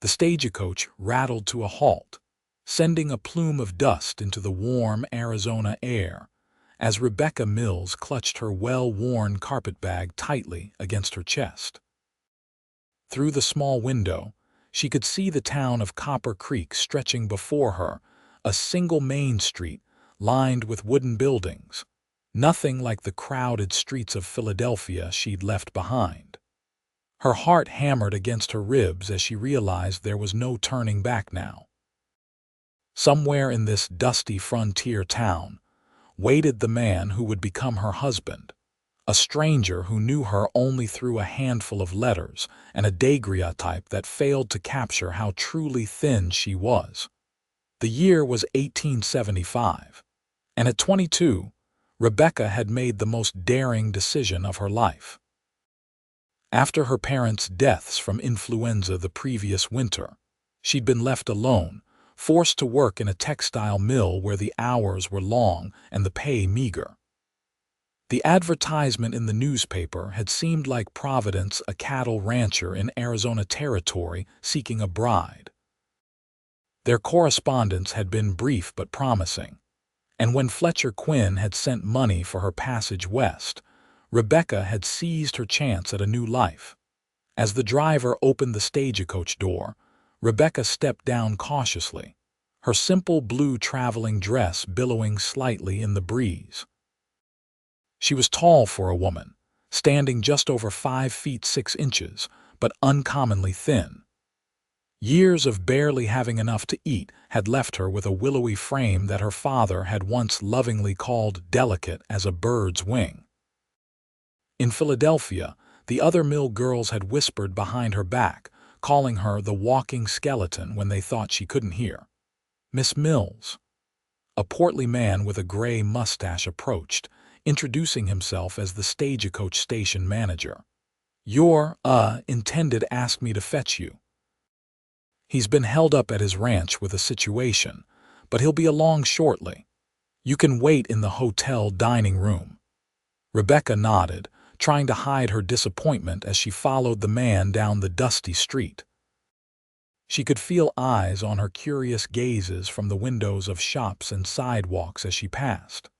The stagecoach rattled to a halt, sending a plume of dust into the warm Arizona air as Rebecca Mills clutched her well-worn carpetbag tightly against her chest. Through the small window, she could see the town of Copper Creek stretching before her, a single main street lined with wooden buildings, nothing like the crowded streets of Philadelphia she'd left behind. Her heart hammered against her ribs as she realized there was no turning back now. Somewhere in this dusty frontier town waited the man who would become her husband, a stranger who knew her only through a handful of letters and a daguerreotype that failed to capture how truly thin she was. The year was 1875, and at 22, Rebecca had made the most daring decision of her life. After her parents' deaths from influenza the previous winter, she'd been left alone, forced to work in a textile mill where the hours were long and the pay meager. The advertisement in the newspaper had seemed like Providence, a cattle rancher in Arizona Territory seeking a bride. Their correspondence had been brief but promising, and when Fletcher Quinn had sent money for her passage west, Rebecca had seized her chance at a new life. As the driver opened the stagecoach door, Rebecca stepped down cautiously, her simple blue traveling dress billowing slightly in the breeze. She was tall for a woman, standing just over 5 feet 6 inches, but uncommonly thin. Years of barely having enough to eat had left her with a willowy frame that her father had once lovingly called delicate as a bird's wing. In Philadelphia, the other mill girls had whispered behind her back, calling her the walking skeleton when they thought she couldn't hear. "Miss Mills." A portly man with a gray mustache approached, introducing himself as the stagecoach station manager. "Your, intended asked me to fetch you. He's been held up at his ranch with a situation, but he'll be along shortly. You can wait in the hotel dining room." Rebecca nodded, trying to hide her disappointment as she followed the man down the dusty street. She could feel eyes on her curious gazes from the windows of shops and sidewalks as she passed.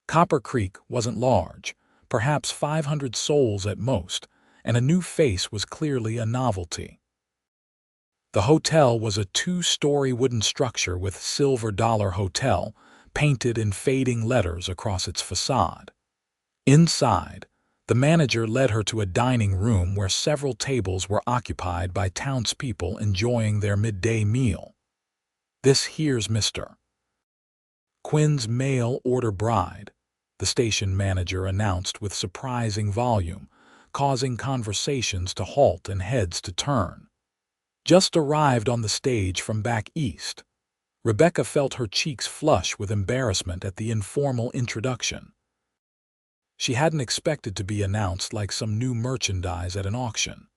Copper Creek wasn't large, perhaps 500 souls at most, and a new face was clearly a novelty. The hotel was a 2-story wooden structure with "Silver Dollar Hotel" painted in fading letters across its facade. Inside, the manager led her to a dining room where several tables were occupied by townspeople enjoying their midday meal. "This here's Mr. Quinn's mail-order bride," the station manager announced with surprising volume, causing conversations to halt and heads to turn. Just arrived on the stage from back east, Rebecca felt her cheeks flush with embarrassment at the informal introduction. She hadn't expected to be announced like some new merchandise at an auction.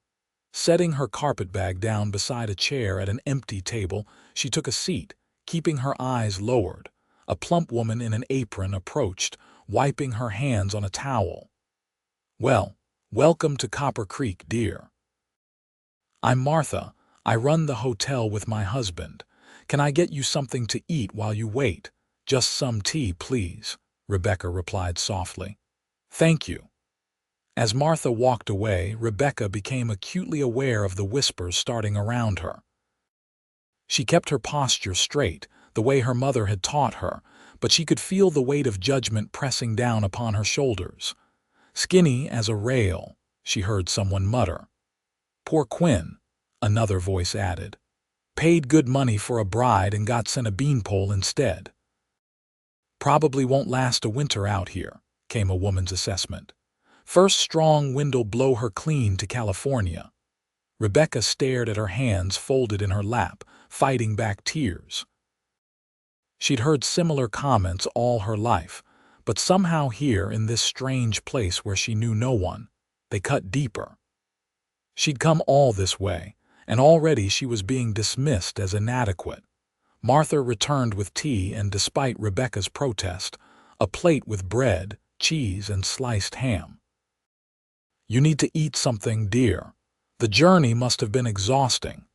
Setting her carpetbag down beside a chair at an empty table, she took a seat, keeping her eyes lowered. A plump woman in an apron approached, wiping her hands on a towel. "Well, welcome to Copper Creek, dear. I'm Martha. I run the hotel with my husband. Can I get you something to eat while you wait? Just some tea, please," Rebecca replied softly. "Thank you." As Martha walked away, Rebecca became acutely aware of the whispers starting around her. She kept her posture straight, the way her mother had taught her, but she could feel the weight of judgment pressing down upon her shoulders. "Skinny as a rail," she heard someone mutter. "Poor Quinn," another voice added. "Paid good money for a bride and got sent a beanpole instead." "Probably won't last a winter out here," came a woman's assessment. "First strong wind'll blow her clean to California." Rebecca stared at her hands folded in her lap, fighting back tears. She'd heard similar comments all her life, but somehow here in this strange place where she knew no one, they cut deeper. She'd come all this way, and already she was being dismissed as inadequate. Martha returned with tea and, despite Rebecca's protest, a plate with bread, cheese, and sliced ham. "You need to eat something, dear. The journey must have been exhausting."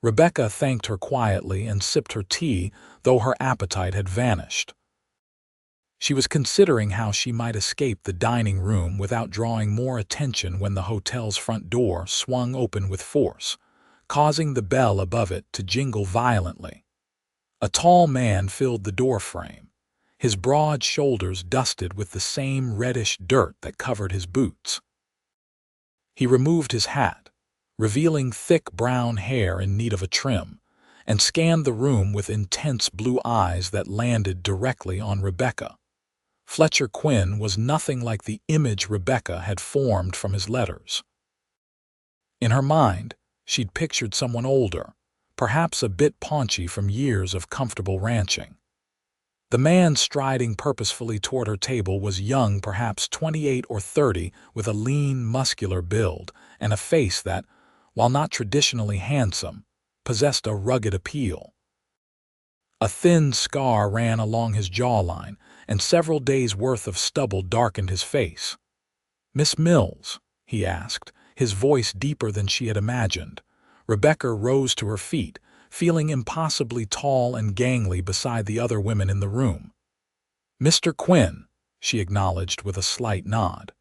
Rebecca thanked her quietly and sipped her tea, though her appetite had vanished. She was considering how she might escape the dining room without drawing more attention when the hotel's front door swung open with force, causing the bell above it to jingle violently. A tall man filled the doorframe, his broad shoulders dusted with the same reddish dirt that covered his boots. He removed his hat, revealing thick brown hair in need of a trim, and scanned the room with intense blue eyes that landed directly on Rebecca. Fletcher Quinn was nothing like the image Rebecca had formed from his letters. In her mind, she'd pictured someone older, perhaps a bit paunchy from years of comfortable ranching. The man striding purposefully toward her table was young, perhaps 28 or 30, with a lean, muscular build and a face that, while not traditionally handsome, possessed a rugged appeal. A thin scar ran along his jawline, and several days' worth of stubble darkened his face. "Miss Mills?" he asked, his voice deeper than she had imagined. Rebecca rose to her feet, feeling impossibly tall and gangly beside the other women in the room. "Mr. Quinn," she acknowledged with a slight nod.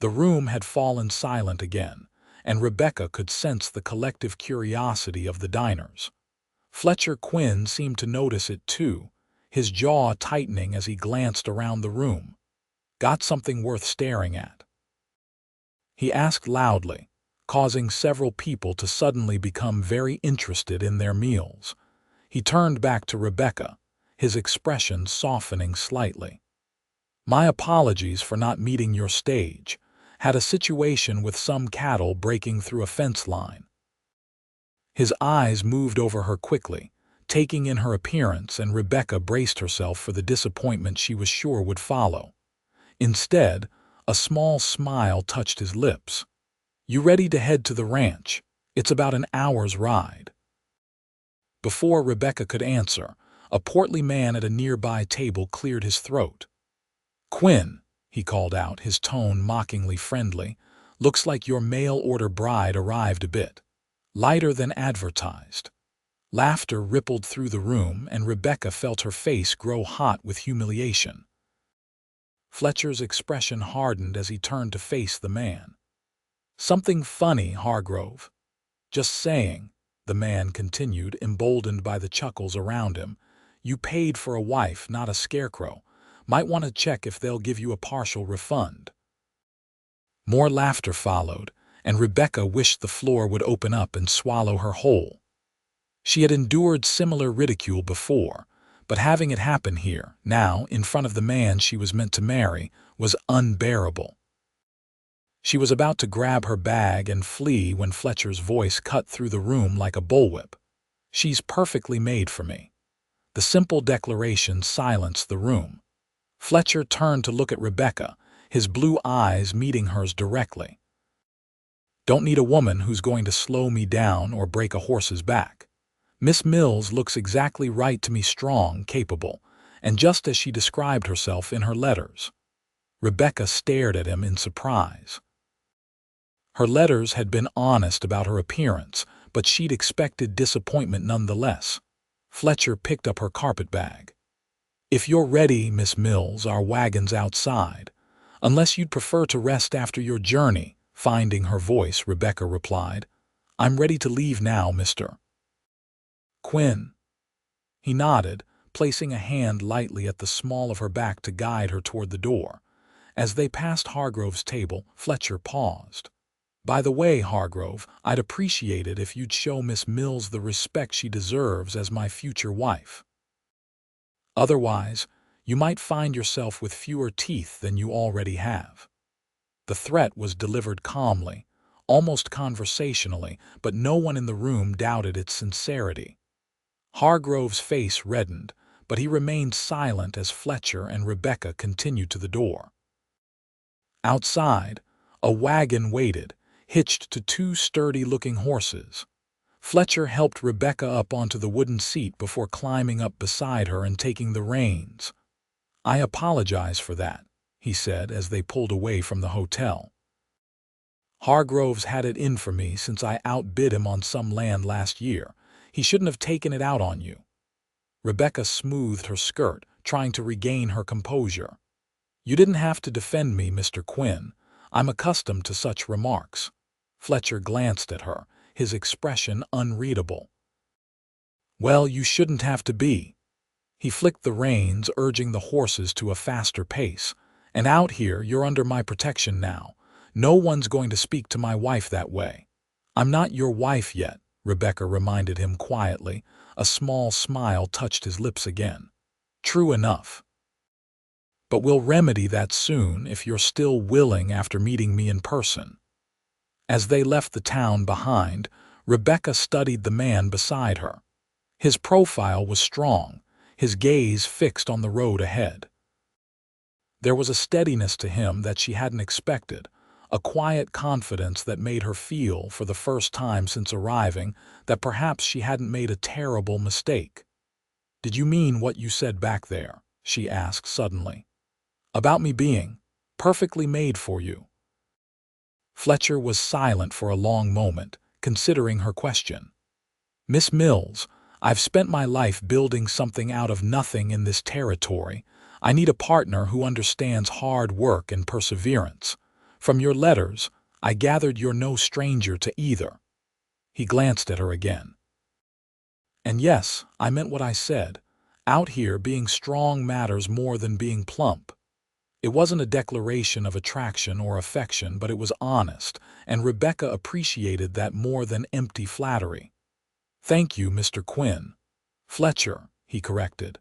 The room had fallen silent again, and Rebecca could sense the collective curiosity of the diners. Fletcher Quinn seemed to notice it too, his jaw tightening as he glanced around the room. "Got something worth staring at?" he asked loudly, causing several people to suddenly become very interested in their meals. He turned back to Rebecca, his expression softening slightly. "My apologies for not meeting your stage. Had a situation with some cattle breaking through a fence line." His eyes moved over her quickly, taking in her appearance, and Rebecca braced herself for the disappointment she was sure would follow. Instead, a small smile touched his lips. "You ready to head to the ranch? It's about an hour's ride." Before Rebecca could answer, a portly man at a nearby table cleared his throat. "Quinn," he called out, his tone mockingly friendly, "looks like your mail-order bride arrived a bit lighter than advertised." Laughter rippled through the room, and Rebecca felt her face grow hot with humiliation. Fletcher's expression hardened as he turned to face the man. "Something funny, Hargrove?" "Just saying," the man continued, emboldened by the chuckles around him. "You paid for a wife, not a scarecrow. Might want to check if they'll give you a partial refund." More laughter followed, and Rebecca wished the floor would open up and swallow her whole. She had endured similar ridicule before, but having it happen here, now, in front of the man she was meant to marry, was unbearable. She was about to grab her bag and flee when Fletcher's voice cut through the room like a bullwhip. "She's perfectly made for me." The simple declaration silenced the room. Fletcher turned to look at Rebecca, his blue eyes meeting hers directly. "Don't need a woman who's going to slow me down or break a horse's back. Miss Mills looks exactly right to me, strong, capable, and just as she described herself in her letters." Rebecca stared at him in surprise. Her letters had been honest about her appearance, but she'd expected disappointment nonetheless. Fletcher picked up her carpetbag. "If you're ready, Miss Mills, our wagon's outside. Unless you'd prefer to rest after your journey," finding her voice, Rebecca replied. "I'm ready to leave now, Mr. Quinn." He nodded, placing a hand lightly at the small of her back to guide her toward the door. As they passed Hargrove's table, Fletcher paused. "By the way, Hargrove, I'd appreciate it if you'd show Miss Mills the respect she deserves as my future wife. Otherwise, you might find yourself with fewer teeth than you already have." The threat was delivered calmly, almost conversationally, but no one in the room doubted its sincerity. Hargrove's face reddened, but he remained silent as Fletcher and Rebecca continued to the door. Outside, a wagon waited, hitched to two sturdy-looking horses. Fletcher helped Rebecca up onto the wooden seat before climbing up beside her and taking the reins. "I apologize for that," he said as they pulled away from the hotel. Hargroves had it in for me since I outbid him on some land last year. He shouldn't have taken it out on you." Rebecca smoothed her skirt, trying to regain her composure. "You didn't have to defend me, Mr. Quinn. I'm accustomed to such remarks." Fletcher glanced at her, his expression unreadable. "Well, you shouldn't have to be." He flicked the reins, urging the horses to a faster pace. "And out here, you're under my protection now. No one's going to speak to my wife that way." "I'm not your wife yet," Rebecca reminded him quietly. A small smile touched his lips again. "True enough. But we'll remedy that soon if you're still willing after meeting me in person." As they left the town behind, Rebecca studied the man beside her. His profile was strong, his gaze fixed on the road ahead. There was a steadiness to him that she hadn't expected, a quiet confidence that made her feel, for the first time since arriving, that perhaps she hadn't made a terrible mistake. "Did you mean what you said back there?" she asked suddenly. "About me being perfectly made for you?" Fletcher was silent for a long moment, considering her question. "Miss Mills, I've spent my life building something out of nothing in this territory. I need a partner who understands hard work and perseverance. From your letters, I gathered you're no stranger to either." He glanced at her again. "And yes, I meant what I said. Out here, being strong matters more than being plump." It wasn't a declaration of attraction or affection, but it was honest, and Rebecca appreciated that more than empty flattery. "Thank you, Mr. Quinn." "Fletcher," he corrected.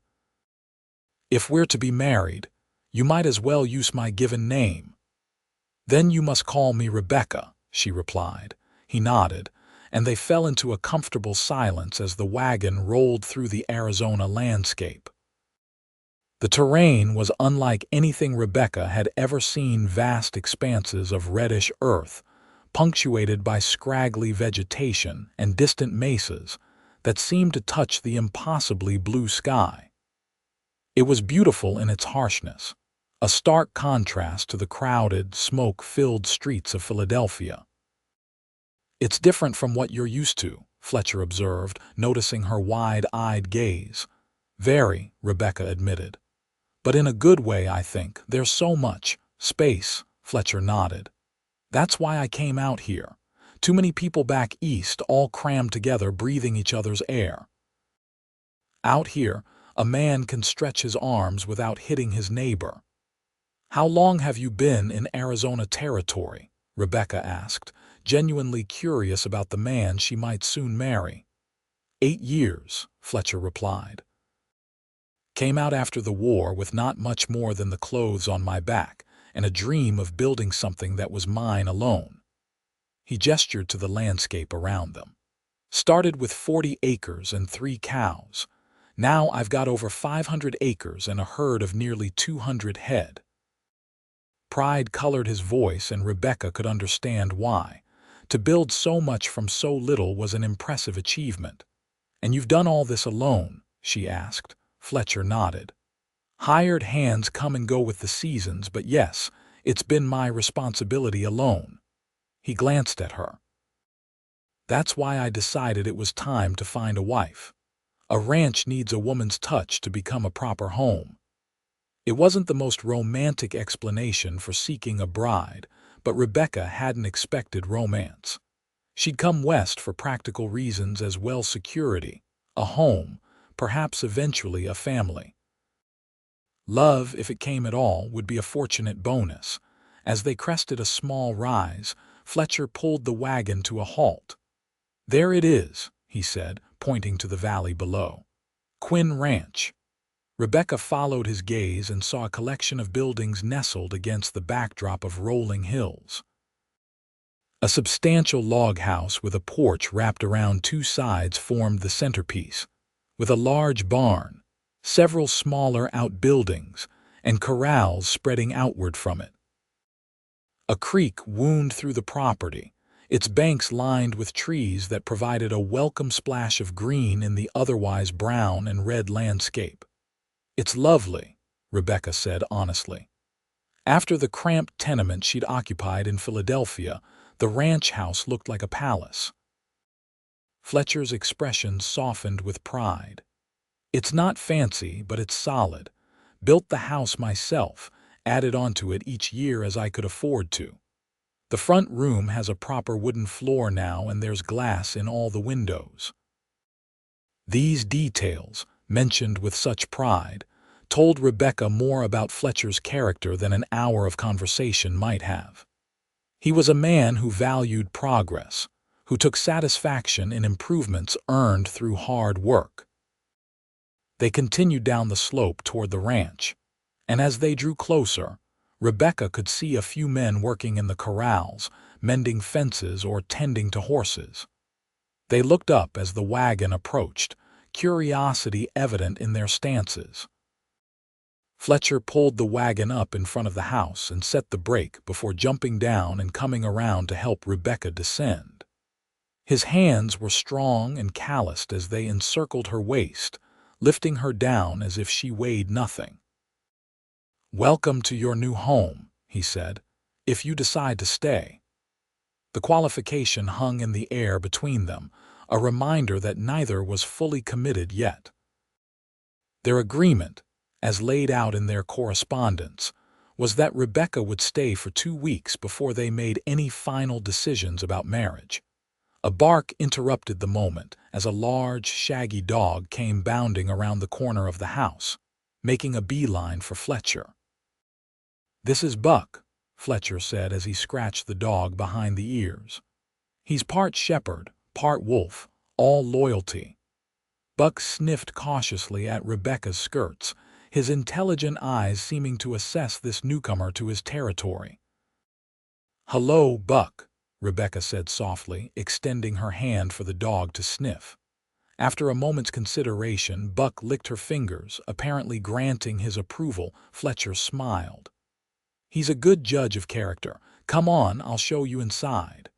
"If we're to be married, you might as well use my given name." "Then you must call me Rebecca," she replied. He nodded, and they fell into a comfortable silence as the wagon rolled through the Arizona landscape. The terrain was unlike anything Rebecca had ever seen, vast expanses of reddish earth, punctuated by scraggly vegetation and distant mesas that seemed to touch the impossibly blue sky. It was beautiful in its harshness, a stark contrast to the crowded, smoke-filled streets of Philadelphia. "It's different from what you're used to," Fletcher observed, noticing her wide-eyed gaze. "Very," Rebecca admitted. "But in a good way, I think. There's so much space," Fletcher nodded. "That's why I came out here. Too many people back east, all crammed together, breathing each other's air. Out here, a man can stretch his arms without hitting his neighbor." "How long have you been in Arizona territory?" Rebecca asked, genuinely curious about the man she might soon marry. 8 years, Fletcher replied. "Came out after the war with not much more than the clothes on my back and a dream of building something that was mine alone." He gestured to the landscape around them. "Started with 40 acres and 3 cows. Now I've got over 500 acres and a herd of nearly 200 head." Pride colored his voice, and Rebecca could understand why. To build so much from so little was an impressive achievement. "And you've done all this alone?" she asked. Fletcher nodded. "Hired hands come and go with the seasons, but yes, it's been my responsibility alone." He glanced at her. "That's why I decided it was time to find a wife. A ranch needs a woman's touch to become a proper home." It wasn't the most romantic explanation for seeking a bride, but Rebecca hadn't expected romance. She'd come west for practical reasons as well: security, a home, perhaps eventually a family. Love, if it came at all, would be a fortunate bonus. As they crested a small rise, Fletcher pulled the wagon to a halt. "There it is," he said, pointing to the valley below. "Quinn Ranch." Rebecca followed his gaze and saw a collection of buildings nestled against the backdrop of rolling hills. A substantial log house with a porch wrapped around 2 sides formed the centerpiece, with a large barn, several smaller outbuildings, and corrals spreading outward from it. A creek wound through the property, its banks lined with trees that provided a welcome splash of green in the otherwise brown and red landscape. "It's lovely," Rebecca said honestly. After the cramped tenement she'd occupied in Philadelphia, The ranch house looked like a palace. Fletcher's expression softened with pride. "It's not fancy, but it's solid. Built the house myself, added onto it each year as I could afford to. The front room has a proper wooden floor now, and there's glass in all the windows." These details, mentioned with such pride, told Rebecca more about Fletcher's character than an hour of conversation might have. He was a man who valued progress, who took satisfaction in improvements earned through hard work. They continued down the slope toward the ranch, and as they drew closer, Rebecca could see a few men working in the corrals, mending fences or tending to horses. They looked up as the wagon approached, curiosity evident in their stances. Fletcher pulled the wagon up in front of the house and set the brake before jumping down and coming around to help Rebecca descend. His hands were strong and calloused as they encircled her waist, lifting her down as if she weighed nothing. "Welcome to your new home," he said, "if you decide to stay." The qualification hung in the air between them, a reminder that neither was fully committed yet. Their agreement, as laid out in their correspondence, was that Rebecca would stay for 2 weeks before they made any final decisions about marriage. A bark interrupted the moment as a large, shaggy dog came bounding around the corner of the house, making a beeline for Fletcher. "This is Buck," Fletcher said as he scratched the dog behind the ears. "He's part shepherd, part wolf, all loyalty." Buck sniffed cautiously at Rebecca's skirts, his intelligent eyes seeming to assess this newcomer to his territory. "Hello, Buck," Rebecca said softly, extending her hand for the dog to sniff. After a moment's consideration, Buck licked her fingers, apparently granting his approval. Fletcher smiled. "He's a good judge of character. Come on, I'll show you inside."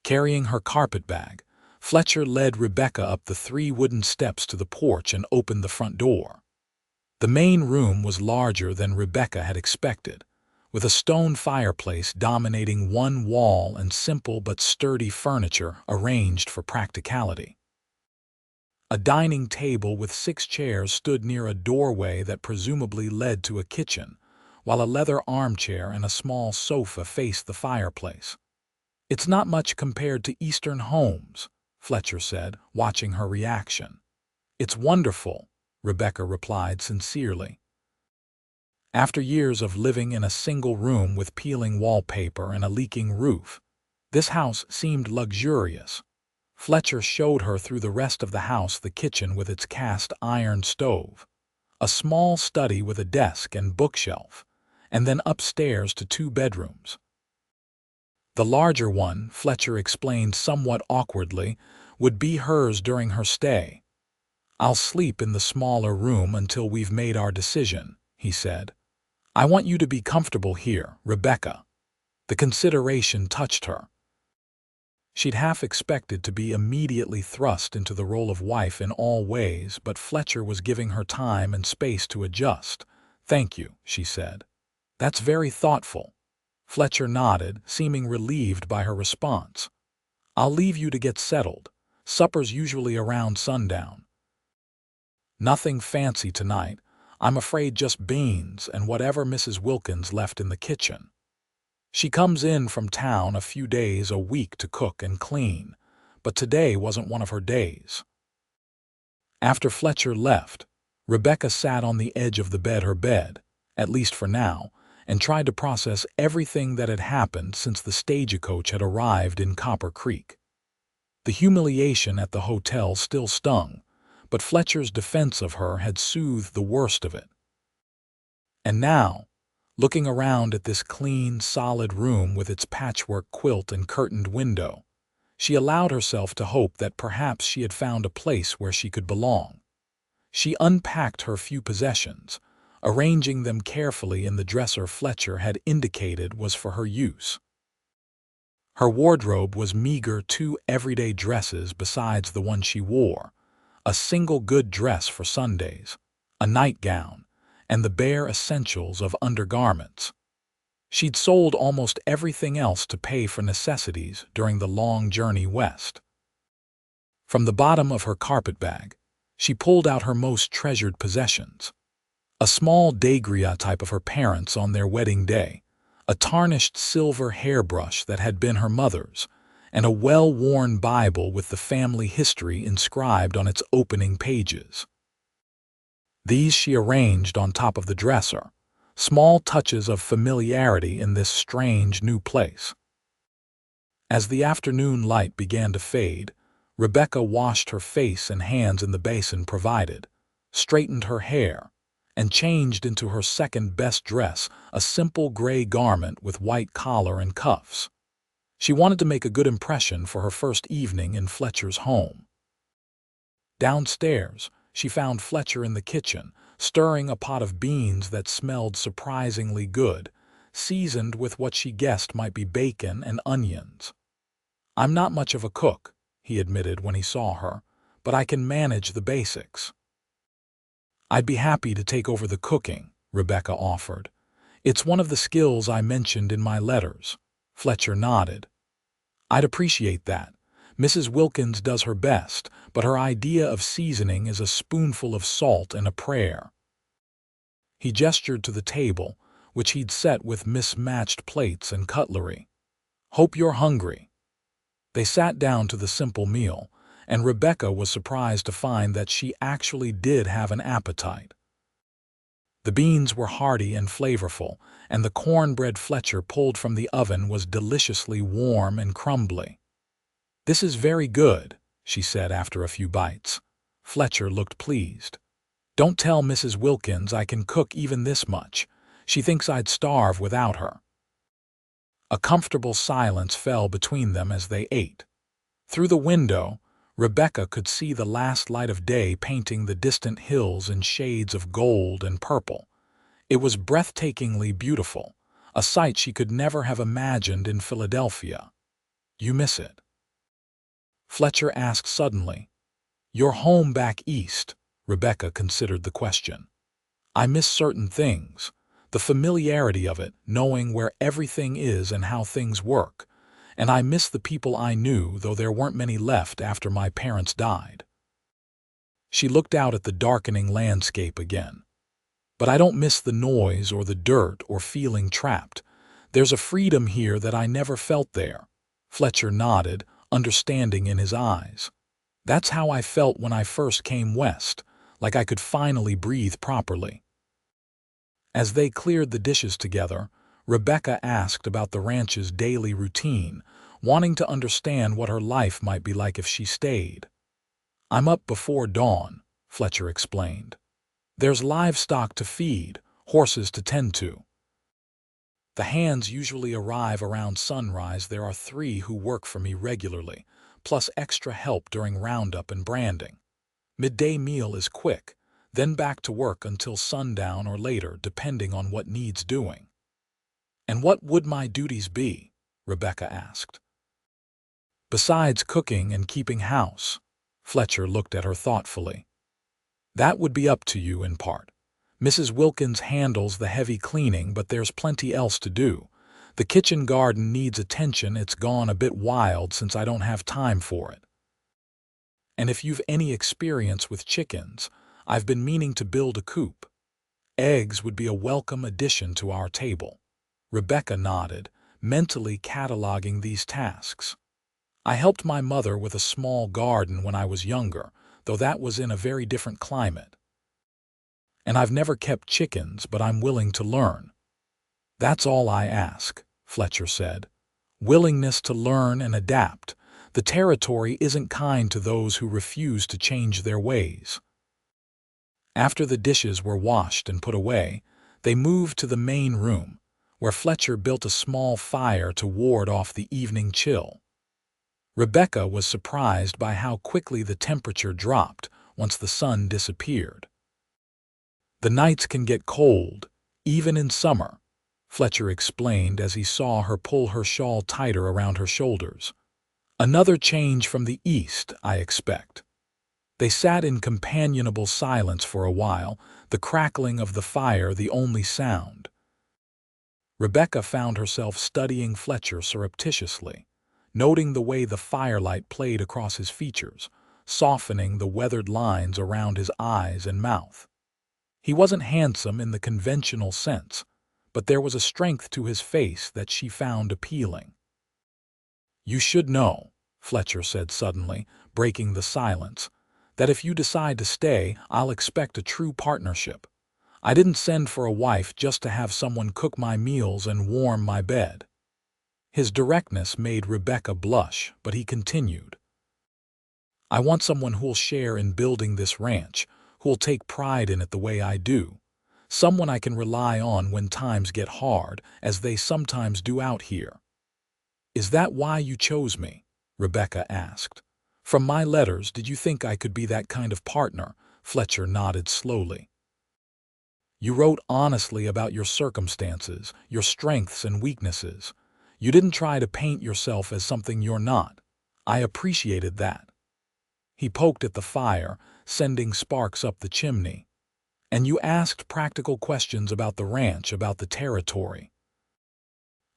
Carrying her carpet bag, Fletcher led Rebecca up the 3 wooden steps to the porch and opened the front door. The main room was larger than Rebecca had expected, with a stone fireplace dominating one wall and simple but sturdy furniture arranged for practicality. A dining table with 6 chairs stood near a doorway that presumably led to a kitchen, while a leather armchair and a small sofa faced the fireplace. "It's not much compared to Eastern homes," Fletcher said, watching her reaction. "It's wonderful," Rebecca replied sincerely. After years of living in a single room with peeling wallpaper and a leaking roof, this house seemed luxurious. Fletcher showed her through the rest of the house, the kitchen with its cast iron stove, a small study with a desk and bookshelf, and then upstairs to 2 bedrooms. The larger one, Fletcher explained somewhat awkwardly, would be hers during her stay. "I'll sleep in the smaller room until we've made our decision," he said. "I want you to be comfortable here, Rebecca." The consideration touched her. She'd half expected to be immediately thrust into the role of wife in all ways, but Fletcher was giving her time and space to adjust. "Thank you," she said. "That's very thoughtful." Fletcher nodded, seeming relieved by her response. "I'll leave you to get settled. Supper's usually around sundown." "Nothing fancy tonight. I'm afraid just beans and whatever Mrs. Wilkins left in the kitchen. She comes in from town a few days a week to cook and clean, but today wasn't one of her days." After Fletcher left, Rebecca sat on the edge of the bed, her bed, at least for now, and tried to process everything that had happened since the stagecoach had arrived in Copper Creek. The humiliation at the hotel still stung, but Fletcher's defense of her had soothed the worst of it. And now, looking around at this clean, solid room with its patchwork quilt and curtained window, she allowed herself to hope that perhaps she had found a place where she could belong. She unpacked her few possessions, arranging them carefully in the dresser Fletcher had indicated was for her use. Her wardrobe was meager, 2 everyday dresses besides the one she wore, a single good dress for Sundays, a nightgown, and the bare essentials of undergarments. She'd sold almost everything else to pay for necessities during the long journey west. From the bottom of her carpetbag, she pulled out her most treasured possessions. A small degria type of her parents on their wedding day, a tarnished silver hairbrush that had been her mother's, and a well-worn Bible with the family history inscribed on its opening pages. These she arranged on top of the dresser, small touches of familiarity in this strange new place. As the afternoon light began to fade, Rebecca washed her face and hands in the basin provided, straightened her hair, and changed into her second-best dress, a simple gray garment with white collar and cuffs. She wanted to make a good impression for her first evening in Fletcher's home. Downstairs, she found Fletcher in the kitchen, stirring a pot of beans that smelled surprisingly good, seasoned with what she guessed might be bacon and onions. "I'm not much of a cook," he admitted when he saw her, "but I can manage the basics." "I'd be happy to take over the cooking," Rebecca offered. "It's one of the skills I mentioned in my letters." Fletcher nodded. "I'd appreciate that. Mrs. Wilkins does her best, but her idea of seasoning is a spoonful of salt and a prayer." He gestured to the table, which he'd set with mismatched plates and cutlery. "Hope you're hungry." They sat down to the simple meal, and Rebecca was surprised to find that she actually did have an appetite. The beans were hearty and flavorful, and the cornbread Fletcher pulled from the oven was deliciously warm and crumbly. "This is very good," she said after a few bites. Fletcher looked pleased. "Don't tell Mrs. Wilkins I can cook even this much. She thinks I'd starve without her." A comfortable silence fell between them as they ate. Through the window, Rebecca could see the last light of day painting the distant hills in shades of gold and purple. It was breathtakingly beautiful, a sight she could never have imagined in Philadelphia. "You miss it?" Fletcher asked suddenly. "Your home back east," Rebecca considered the question. "I miss certain things, the familiarity of it, knowing where everything is and how things work. And I miss the people I knew, though there weren't many left after my parents died." She looked out at the darkening landscape again. "But I don't miss the noise or the dirt or feeling trapped. There's a freedom here that I never felt there." Fletcher nodded, understanding in his eyes. "That's how I felt when I first came west, like I could finally breathe properly." As they cleared the dishes together, Rebecca asked about the ranch's daily routine, wanting to understand what her life might be like if she stayed. "I'm up before dawn," Fletcher explained. "There's livestock to feed, horses to tend to. The hands usually arrive around sunrise. There are 3 who work for me regularly, plus extra help during roundup and branding. Midday meal is quick, then back to work until sundown or later, depending on what needs doing." "And what would my duties be?" Rebecca asked. "Besides cooking and keeping house?" Fletcher looked at her thoughtfully. "That would be up to you in part. Mrs. Wilkins handles the heavy cleaning, but there's plenty else to do. The kitchen garden needs attention. It's gone a bit wild since I don't have time for it. And if you've any experience with chickens, I've been meaning to build a coop. Eggs would be a welcome addition to our table." Rebecca nodded, mentally cataloging these tasks. "I helped my mother with a small garden when I was younger, though that was in a very different climate. And I've never kept chickens, but I'm willing to learn." "That's all I ask," Fletcher said. "Willingness to learn and adapt. The territory isn't kind to those who refuse to change their ways." After the dishes were washed and put away, they moved to the main room, where Fletcher built a small fire to ward off the evening chill. Rebecca was surprised by how quickly the temperature dropped once the sun disappeared. "The nights can get cold, even in summer," Fletcher explained as he saw her pull her shawl tighter around her shoulders. "Another change from the east, I expect." They sat in companionable silence for a while, the crackling of the fire the only sound. Rebecca found herself studying Fletcher surreptitiously, noting the way the firelight played across his features, softening the weathered lines around his eyes and mouth. He wasn't handsome in the conventional sense, but there was a strength to his face that she found appealing. "You should know," Fletcher said suddenly, breaking the silence, "that if you decide to stay, I'll expect a true partnership. I didn't send for a wife just to have someone cook my meals and warm my bed." His directness made Rebecca blush, but he continued, "I want someone who'll share in building this ranch, who'll take pride in it the way I do. Someone I can rely on when times get hard, as they sometimes do out here." "Is that why you chose me?" Rebecca asked. "From my letters, did you think I could be that kind of partner?" Fletcher nodded slowly. "You wrote honestly about your circumstances, your strengths and weaknesses. You didn't try to paint yourself as something you're not. I appreciated that." He poked at the fire, sending sparks up the chimney. "And you asked practical questions about the ranch, about the territory.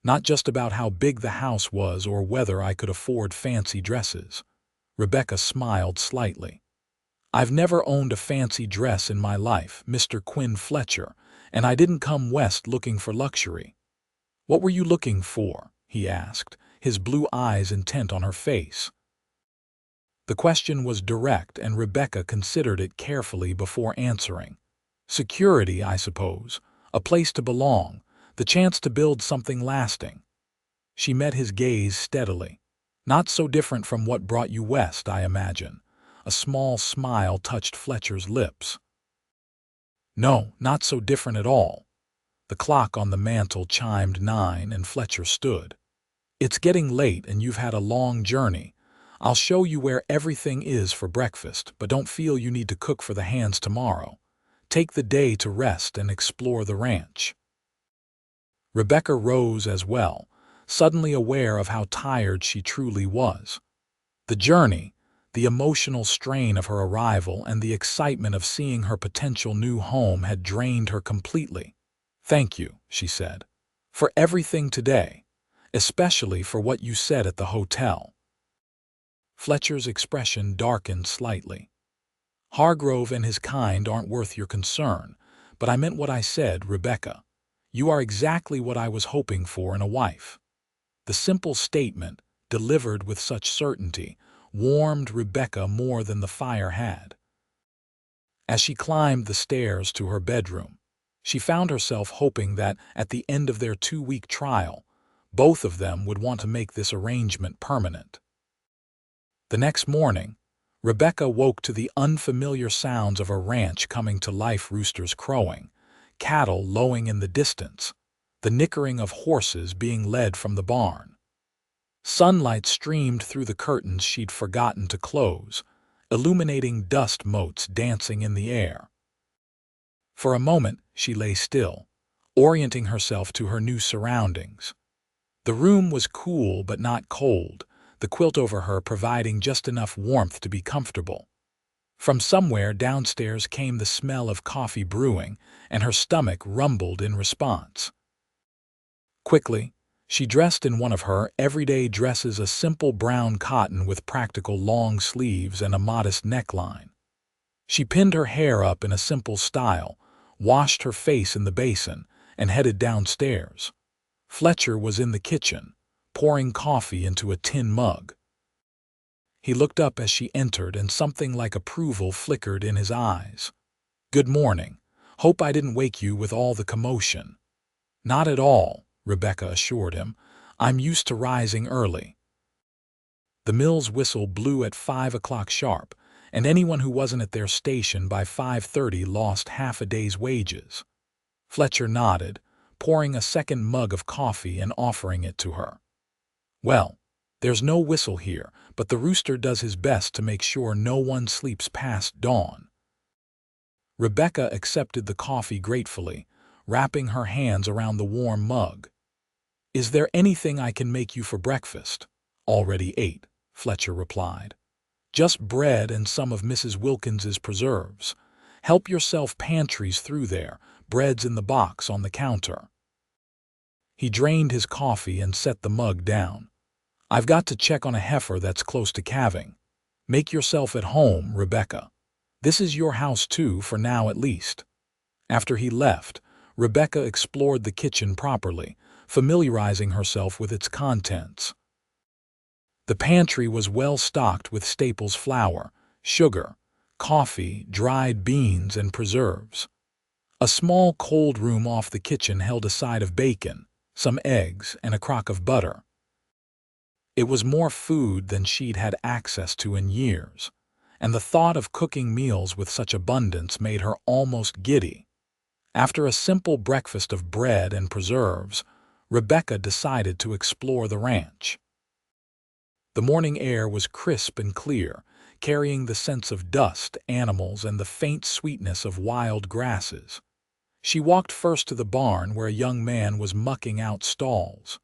Not just about how big the house was or whether I could afford fancy dresses." Rebecca smiled slightly. "I've never owned a fancy dress in my life, Mr. Quinn Fletcher, and I didn't come west looking for luxury." "What were you looking for?" he asked, his blue eyes intent on her face. The question was direct, and Rebecca considered it carefully before answering. "Security, I suppose. A place to belong. The chance to build something lasting." She met his gaze steadily. "Not so different from what brought you west, I imagine." A small smile touched Fletcher's lips. "No, not so different at all." The clock on the mantel chimed 9 and Fletcher stood. "It's getting late and you've had a long journey. I'll show you where everything is for breakfast, but don't feel you need to cook for the hands tomorrow. Take the day to rest and explore the ranch." Rebecca rose as well, suddenly aware of how tired she truly was. The journey, the emotional strain of her arrival, and the excitement of seeing her potential new home had drained her completely. "Thank you," she said, "for everything today, especially for what you said at the hotel." Fletcher's expression darkened slightly. "Hargrove and his kind aren't worth your concern, but I meant what I said, Rebecca. You are exactly what I was hoping for in a wife." The simple statement, delivered with such certainty, warmed Rebecca more than the fire had. As she climbed the stairs to her bedroom, she found herself hoping that, at the end of their 2-week trial, both of them would want to make this arrangement permanent. The next morning, Rebecca woke to the unfamiliar sounds of a ranch coming to life: roosters crowing, cattle lowing in the distance, the nickering of horses being led from the barn. Sunlight streamed through the curtains she'd forgotten to close, illuminating dust motes dancing in the air. For a moment, she lay still, orienting herself to her new surroundings. The room was cool but not cold, the quilt over her providing just enough warmth to be comfortable. From somewhere downstairs came the smell of coffee brewing, and her stomach rumbled in response. Quickly, she dressed in one of her everyday dresses, a simple brown cotton with practical long sleeves and a modest neckline. She pinned her hair up in a simple style, washed her face in the basin, and headed downstairs. Fletcher was in the kitchen, pouring coffee into a tin mug. He looked up as she entered, and something like approval flickered in his eyes. "Good morning. Hope I didn't wake you with all the commotion." "Not at all," Rebecca assured him. "I'm used to rising early." The mill's whistle blew at 5 o'clock sharp, and anyone who wasn't at their station by 5:30 lost half a day's wages. Fletcher nodded, pouring a second mug of coffee and offering it to her. "Well, there's no whistle here, but the rooster does his best to make sure no one sleeps past dawn." Rebecca accepted the coffee gratefully, wrapping her hands around the warm mug. "Is there anything I can make you for breakfast?" "Already ate," Fletcher replied. "Just bread and some of Mrs. Wilkins's preserves. Help yourself, pantry's through there, bread's in the box on the counter." He drained his coffee and set the mug down. "I've got to check on a heifer that's close to calving. Make yourself at home, Rebecca. This is your house too, for now at least." After he left, Rebecca explored the kitchen properly, familiarizing herself with its contents. The pantry was well stocked with staples: flour, sugar, coffee, dried beans, and preserves. A small cold room off the kitchen held a side of bacon, some eggs, and a crock of butter. It was more food than she'd had access to in years, and the thought of cooking meals with such abundance made her almost giddy. After a simple breakfast of bread and preserves, Rebecca decided to explore the ranch. The morning air was crisp and clear, carrying the scents of dust, animals, and the faint sweetness of wild grasses. She walked first to the barn where a young man was mucking out stalls.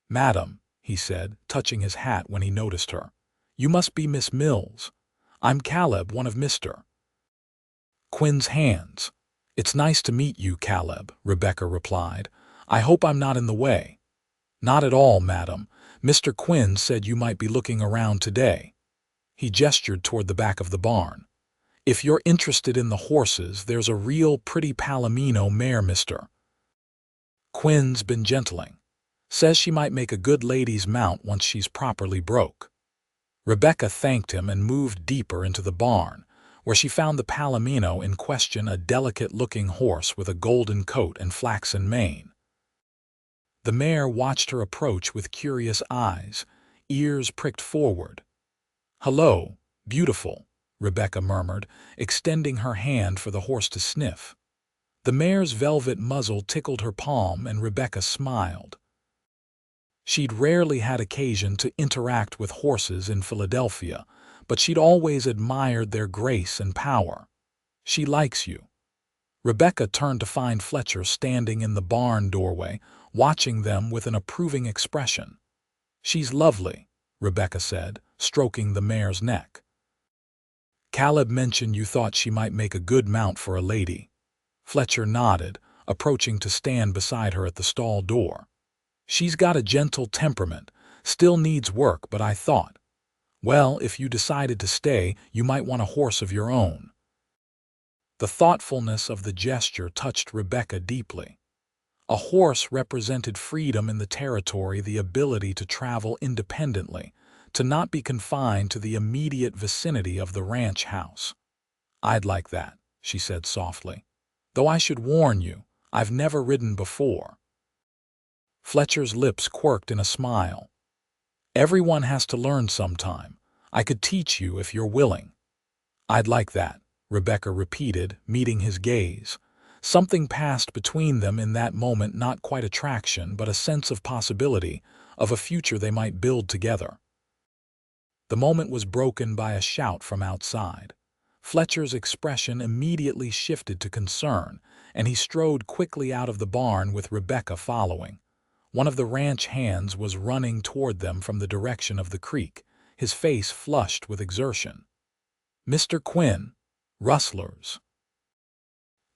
"Madam," he said, touching his hat when he noticed her, "you must be Miss Mills. I'm Caleb, one of Mr. Quinn's hands." "It's nice to meet you, Caleb," Rebecca replied. "I hope I'm not in the way." "Not at all, madam. Mr. Quinn said you might be looking around today." He gestured toward the back of the barn. "If you're interested in the horses, there's a real pretty Palomino mare Mr. Quinn's been gentling. Says she might make a good lady's mount once she's properly broke." Rebecca thanked him and moved deeper into the barn, where she found the Palomino in question, a delicate-looking horse with a golden coat and flaxen mane. The mare watched her approach with curious eyes, ears pricked forward. "Hello, beautiful," Rebecca murmured, extending her hand for the horse to sniff. The mare's velvet muzzle tickled her palm, and Rebecca smiled. She'd rarely had occasion to interact with horses in Philadelphia, but she'd always admired their grace and power. "She likes you." Rebecca turned to find Fletcher standing in the barn doorway, watching them with an approving expression. "She's lovely," Rebecca said, stroking the mare's neck. "Caleb mentioned you thought she might make a good mount for a lady." Fletcher nodded, approaching to stand beside her at the stall door. "She's got a gentle temperament, still needs work, but I thought, well, if you decided to stay, you might want a horse of your own." The thoughtfulness of the gesture touched Rebecca deeply. A horse represented freedom in the territory, the ability to travel independently, to not be confined to the immediate vicinity of the ranch house. "I'd like that," she said softly. "Though I should warn you, I've never ridden before." Fletcher's lips quirked in a smile. "Everyone has to learn sometime. I could teach you if you're willing." "I'd like that," Rebecca repeated, meeting his gaze. Something passed between them in that moment, not quite attraction, but a sense of possibility, of a future they might build together. The moment was broken by a shout from outside. Fletcher's expression immediately shifted to concern, and he strode quickly out of the barn with Rebecca following. One of the ranch hands was running toward them from the direction of the creek, his face flushed with exertion. "Mr. Quinn, rustlers.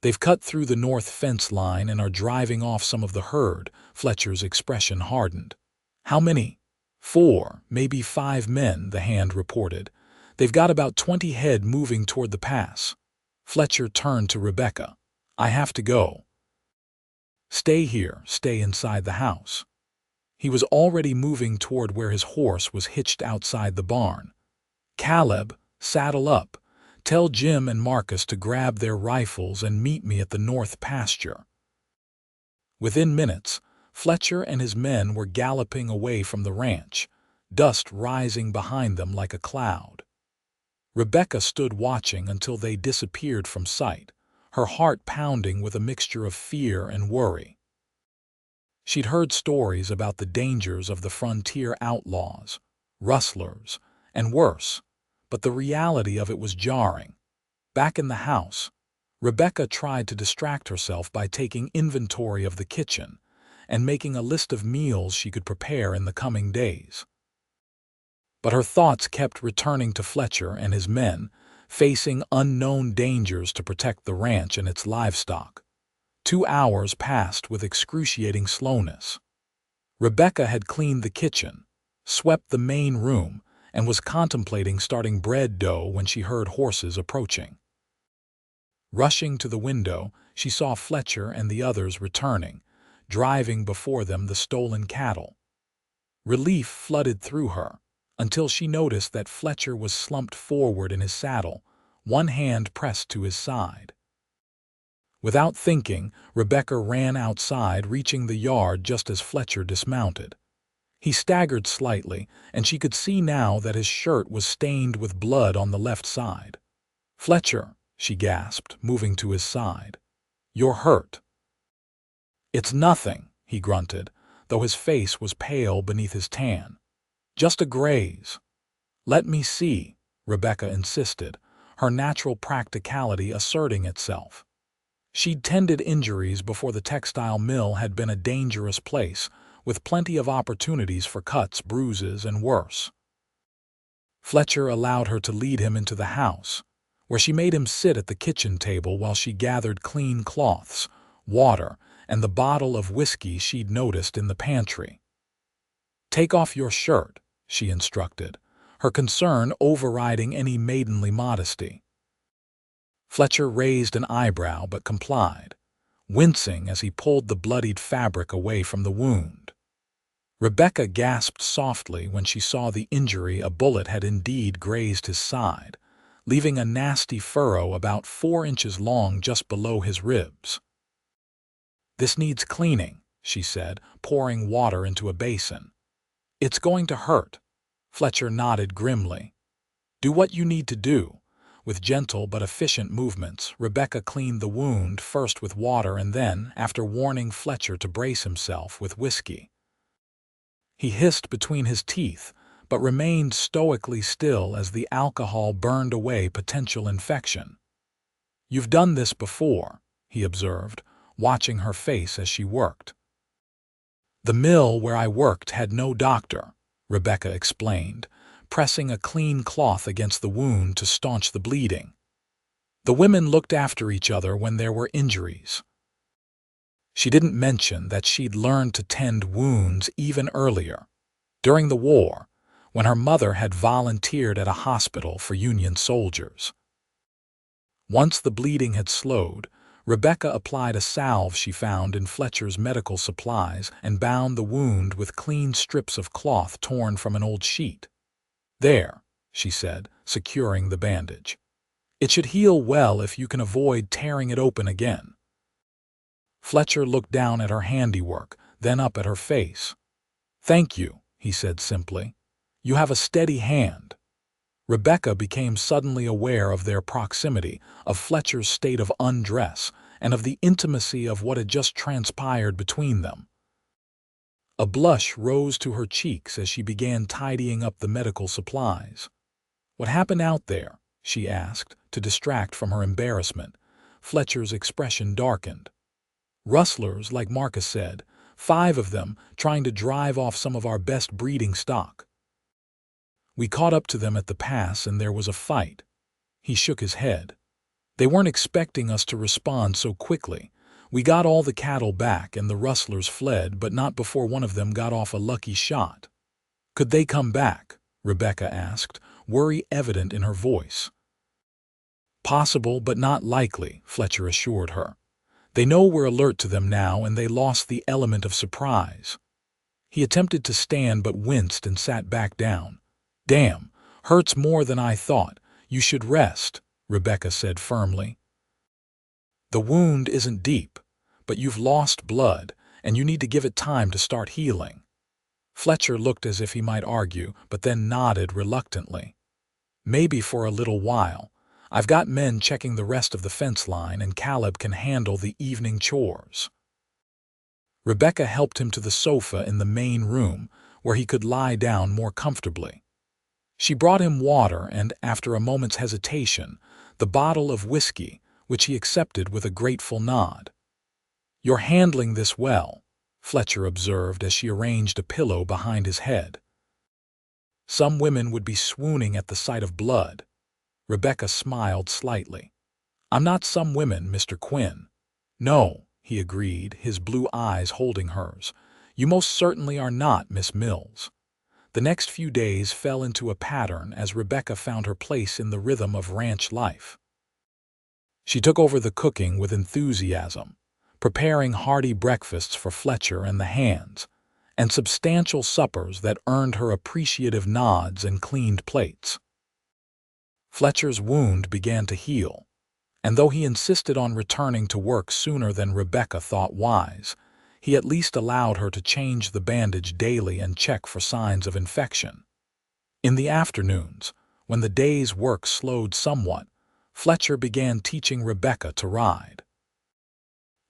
They've cut through the north fence line and are driving off some of the herd." Fletcher's expression hardened. "How many?" "4, maybe 5 men," the hand reported. "They've got about 20 head moving toward the pass." Fletcher turned to Rebecca. "I have to go." "Stay here, stay inside the house." He was already moving toward where his horse was hitched outside the barn. "Caleb, saddle up. Tell Jim and Marcus to grab their rifles and meet me at the north pasture." Within minutes, Fletcher and his men were galloping away from the ranch, dust rising behind them like a cloud. Rebecca stood watching until they disappeared from sight, her heart pounding with a mixture of fear and worry. She'd heard stories about the dangers of the frontier outlaws, rustlers, and worse, but the reality of it was jarring. Back in the house, Rebecca tried to distract herself by taking inventory of the kitchen and making a list of meals she could prepare in the coming days. But her thoughts kept returning to Fletcher and his men, facing unknown dangers to protect the ranch and its livestock. 2 hours passed with excruciating slowness. Rebecca had cleaned the kitchen, swept the main room, and was contemplating starting bread dough when she heard horses approaching. Rushing to the window, she saw Fletcher and the others returning, driving before them the stolen cattle. Relief flooded through her, until she noticed that Fletcher was slumped forward in his saddle, one hand pressed to his side. Without thinking, Rebecca ran outside, reaching the yard just as Fletcher dismounted. He staggered slightly, and she could see now that his shirt was stained with blood on the left side. "Fletcher," she gasped, moving to his side. "You're hurt." "It's nothing," he grunted, though his face was pale beneath his tan. "Just a graze." "Let me see," Rebecca insisted, her natural practicality asserting itself. She'd tended injuries before the textile mill had been a dangerous place, with plenty of opportunities for cuts, bruises, and worse. Fletcher allowed her to lead him into the house, where she made him sit at the kitchen table while she gathered clean cloths, water, and the bottle of whiskey she'd noticed in the pantry. "Take off your shirt," she instructed, her concern overriding any maidenly modesty. Fletcher raised an eyebrow but complied, wincing as he pulled the bloodied fabric away from the wound. Rebecca gasped softly when she saw the injury. A bullet had indeed grazed his side, leaving a nasty furrow about 4 inches long just below his ribs. "This needs cleaning," she said, pouring water into a basin. "It's going to hurt." Fletcher nodded grimly. "Do what you need to do." With gentle but efficient movements, Rebecca cleaned the wound first with water and then, after warning Fletcher to brace himself, with whiskey. He hissed between his teeth, but remained stoically still as the alcohol burned away potential infection. "You've done this before," he observed, watching her face as she worked. "The mill where I worked had no doctor," Rebecca explained, pressing a clean cloth against the wound to staunch the bleeding. "The women looked after each other when there were injuries." She didn't mention that she'd learned to tend wounds even earlier, during the war, when her mother had volunteered at a hospital for Union soldiers. Once the bleeding had slowed, Rebecca applied a salve she found in Fletcher's medical supplies and bound the wound with clean strips of cloth torn from an old sheet. "There," she said, securing the bandage. "It should heal well if you can avoid tearing it open again." Fletcher looked down at her handiwork, then up at her face. "Thank you," he said simply. "You have a steady hand." Rebecca became suddenly aware of their proximity, of Fletcher's state of undress, and of the intimacy of what had just transpired between them. A blush rose to her cheeks as she began tidying up the medical supplies. "What happened out there?" she asked, to distract from her embarrassment. Fletcher's expression darkened. "Rustlers, like Marcus said, 5 of them, trying to drive off some of our best breeding stock. We caught up to them at the pass and there was a fight." He shook his head. "They weren't expecting us to respond so quickly. We got all the cattle back and the rustlers fled, but not before one of them got off a lucky shot." "Could they come back?" Rebecca asked, worry evident in her voice. "Possible, but not likely," Fletcher assured her. "They know we're alert to them now and they lost the element of surprise." He attempted to stand but winced and sat back down. "Damn, hurts more than I thought. You should rest," Rebecca said firmly. "The wound isn't deep, but you've lost blood and you need to give it time to start healing." Fletcher looked as if he might argue, but then nodded reluctantly. "Maybe for a little while. I've got men checking the rest of the fence line and Caleb can handle the evening chores." Rebecca helped him to the sofa in the main room, where he could lie down more comfortably. She brought him water and, after a moment's hesitation, the bottle of whiskey, which he accepted with a grateful nod. "You're handling this well," Fletcher observed as she arranged a pillow behind his head. "Some women would be swooning at the sight of blood." Rebecca smiled slightly. "I'm not some women, Mr. Quinn." "No," he agreed, his blue eyes holding hers. You most certainly are not, Miss Mills." The next few days fell into a pattern as Rebecca found her place in the rhythm of ranch life. She took over the cooking with enthusiasm, preparing hearty breakfasts for Fletcher and the hands, and substantial suppers that earned her appreciative nods and cleaned plates. Fletcher's wound began to heal, and though he insisted on returning to work sooner than Rebecca thought wise, he at least allowed her to change the bandage daily and check for signs of infection. In the afternoons, when the day's work slowed somewhat, Fletcher began teaching Rebecca to ride.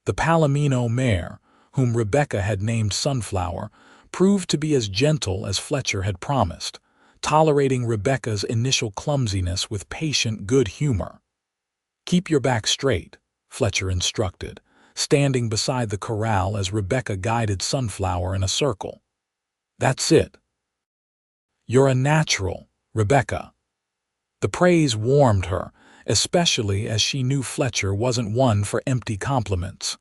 The Palomino mare, whom Rebecca had named Sunflower, proved to be as gentle as Fletcher had promised, tolerating Rebecca's initial clumsiness with patient good humor. "Keep your back straight," Fletcher instructed, standing beside the corral as Rebecca guided Sunflower in a circle. "That's it. You're a natural, Rebecca." The praise warmed her, especially as she knew Fletcher wasn't one for empty compliments.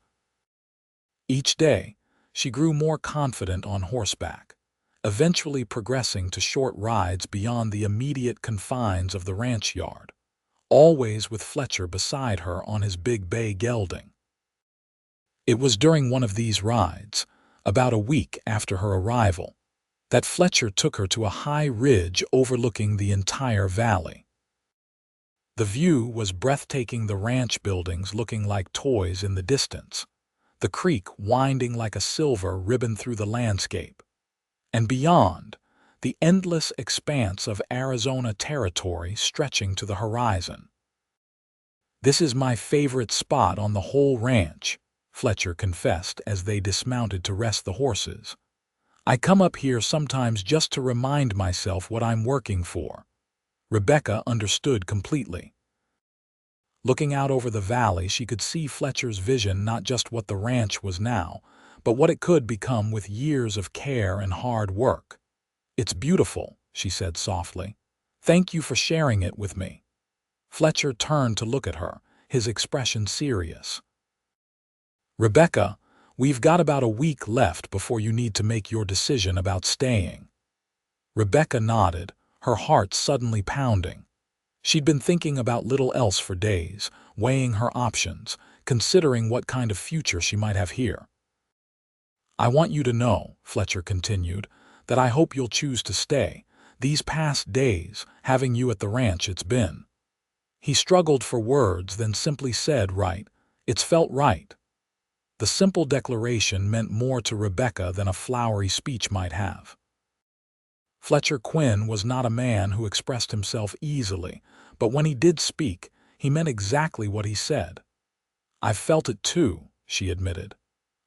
Each day, she grew more confident on horseback, eventually progressing to short rides beyond the immediate confines of the ranch yard, always with Fletcher beside her on his big bay gelding. It was during one of these rides, about a week after her arrival, that Fletcher took her to a high ridge overlooking the entire valley. The view was breathtaking, the ranch buildings looking like toys in the distance, the creek winding like a silver ribbon through the landscape, and beyond, the endless expanse of Arizona territory stretching to the horizon. "This is my favorite spot on the whole ranch," Fletcher confessed as they dismounted to rest the horses. "I come up here sometimes just to remind myself what I'm working for." Rebecca understood completely. Looking out over the valley, she could see Fletcher's vision, not just what the ranch was now, but what it could become with years of care and hard work. "It's beautiful," she said softly. "Thank you for sharing it with me." Fletcher turned to look at her, his expression serious. "Rebecca, we've got about a week left before you need to make your decision about staying." Rebecca nodded, her heart suddenly pounding. She'd been thinking about little else for days, weighing her options, considering what kind of future she might have here. "I want you to know," Fletcher continued, "that I hope you'll choose to stay. These past days, having you at the ranch, it's been—" He struggled for words, then simply said, "Right. It's felt right." The simple declaration meant more to Rebecca than a flowery speech might have. Fletcher Quinn was not a man who expressed himself easily, but when he did speak, he meant exactly what he said. "I've felt it too," she admitted.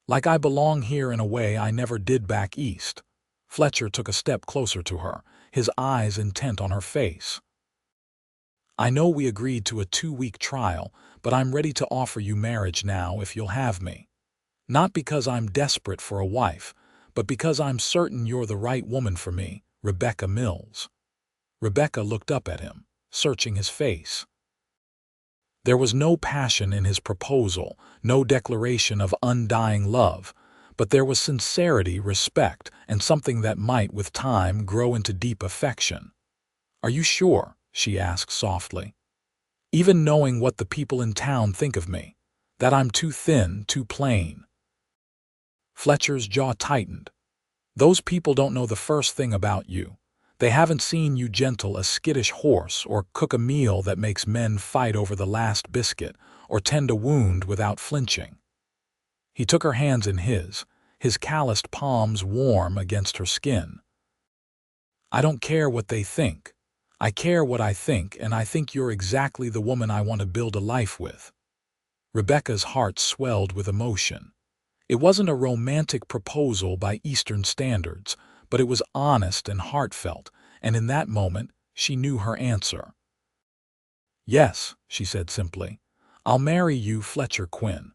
"Like I belong here in a way I never did back east." Fletcher took a step closer to her, his eyes intent on her face. "I know we agreed to a 2-week trial, but I'm ready to offer you marriage now if you'll have me. Not because I'm desperate for a wife, but because I'm certain you're the right woman for me, Rebecca Mills." Rebecca looked up at him, searching his face. There was no passion in his proposal, no declaration of undying love, but there was sincerity, respect, and something that might, with time, grow into deep affection. "Are you sure?" she asked softly. "Even knowing what the people in town think of me, that I'm too thin, too plain." Fletcher's jaw tightened. "Those people don't know the first thing about you. They haven't seen you gentle a skittish horse, or cook a meal that makes men fight over the last biscuit, or tend a wound without flinching." He took her hands in his calloused palms warm against her skin. "I don't care what they think. I care what I think, and I think you're exactly the woman I want to build a life with." Rebecca's heart swelled with emotion. It wasn't a romantic proposal by Eastern standards, but it was honest and heartfelt, and in that moment, she knew her answer. "Yes," she said simply. "I'll marry you, Fletcher Quinn."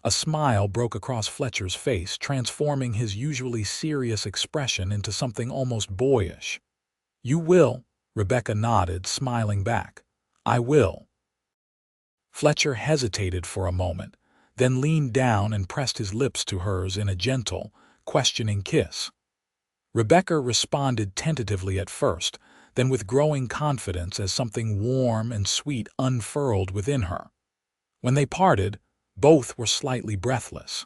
A smile broke across Fletcher's face, transforming his usually serious expression into something almost boyish. "You will?" Rebecca nodded, smiling back. "I will." Fletcher hesitated for a moment, then leaned down and pressed his lips to hers in a gentle, questioning kiss. Rebecca responded tentatively at first, then with growing confidence as something warm and sweet unfurled within her. When they parted, both were slightly breathless.